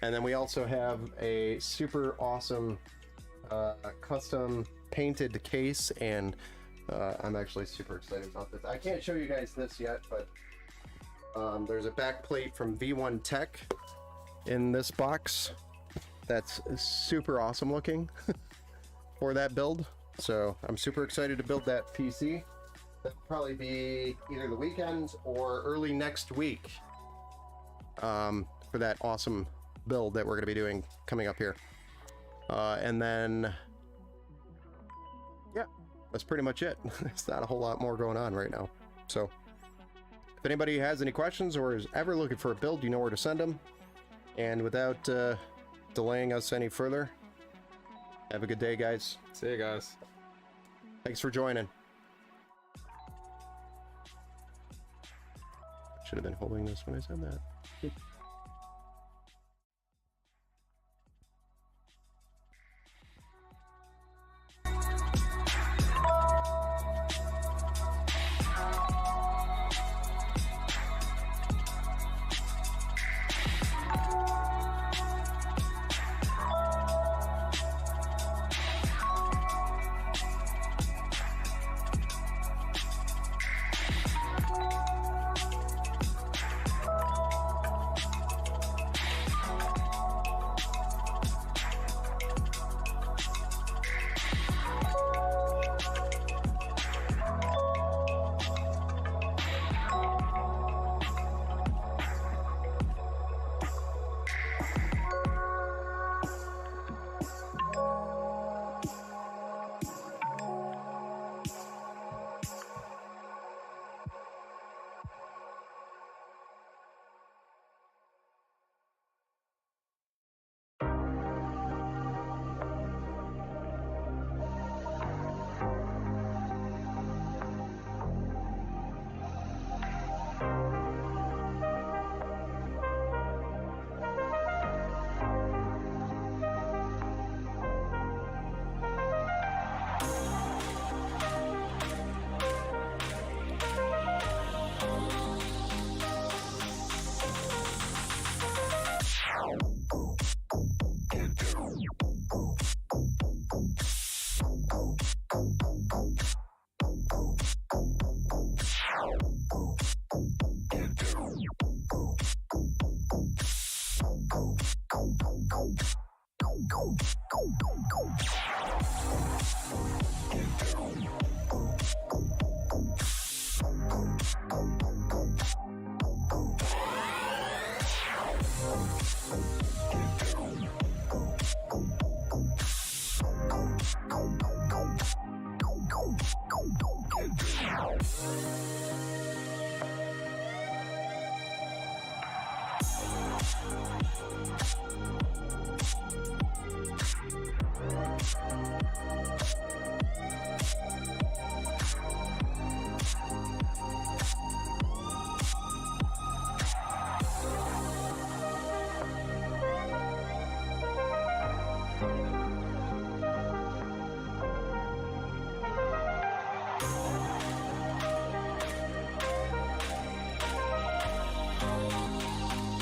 And then we also have a super awesome custom painted case, and I'm actually super excited about this. I can't show you guys this yet, but there's a back plate from V1 Tech in this box that's super awesome looking for that build. So I'm super excited to build that PC. That'll probably be either the weekend or early next week for that awesome build that we're going to be doing coming up here. And then, yeah, that's pretty much it. There's not a whole lot more going on right now. So if anybody has any questions or is ever looking for a build, you know where to send them. And without delaying us any further, have a good day, guys. See you guys. Thanks for joining. Should have been holding this when I said that.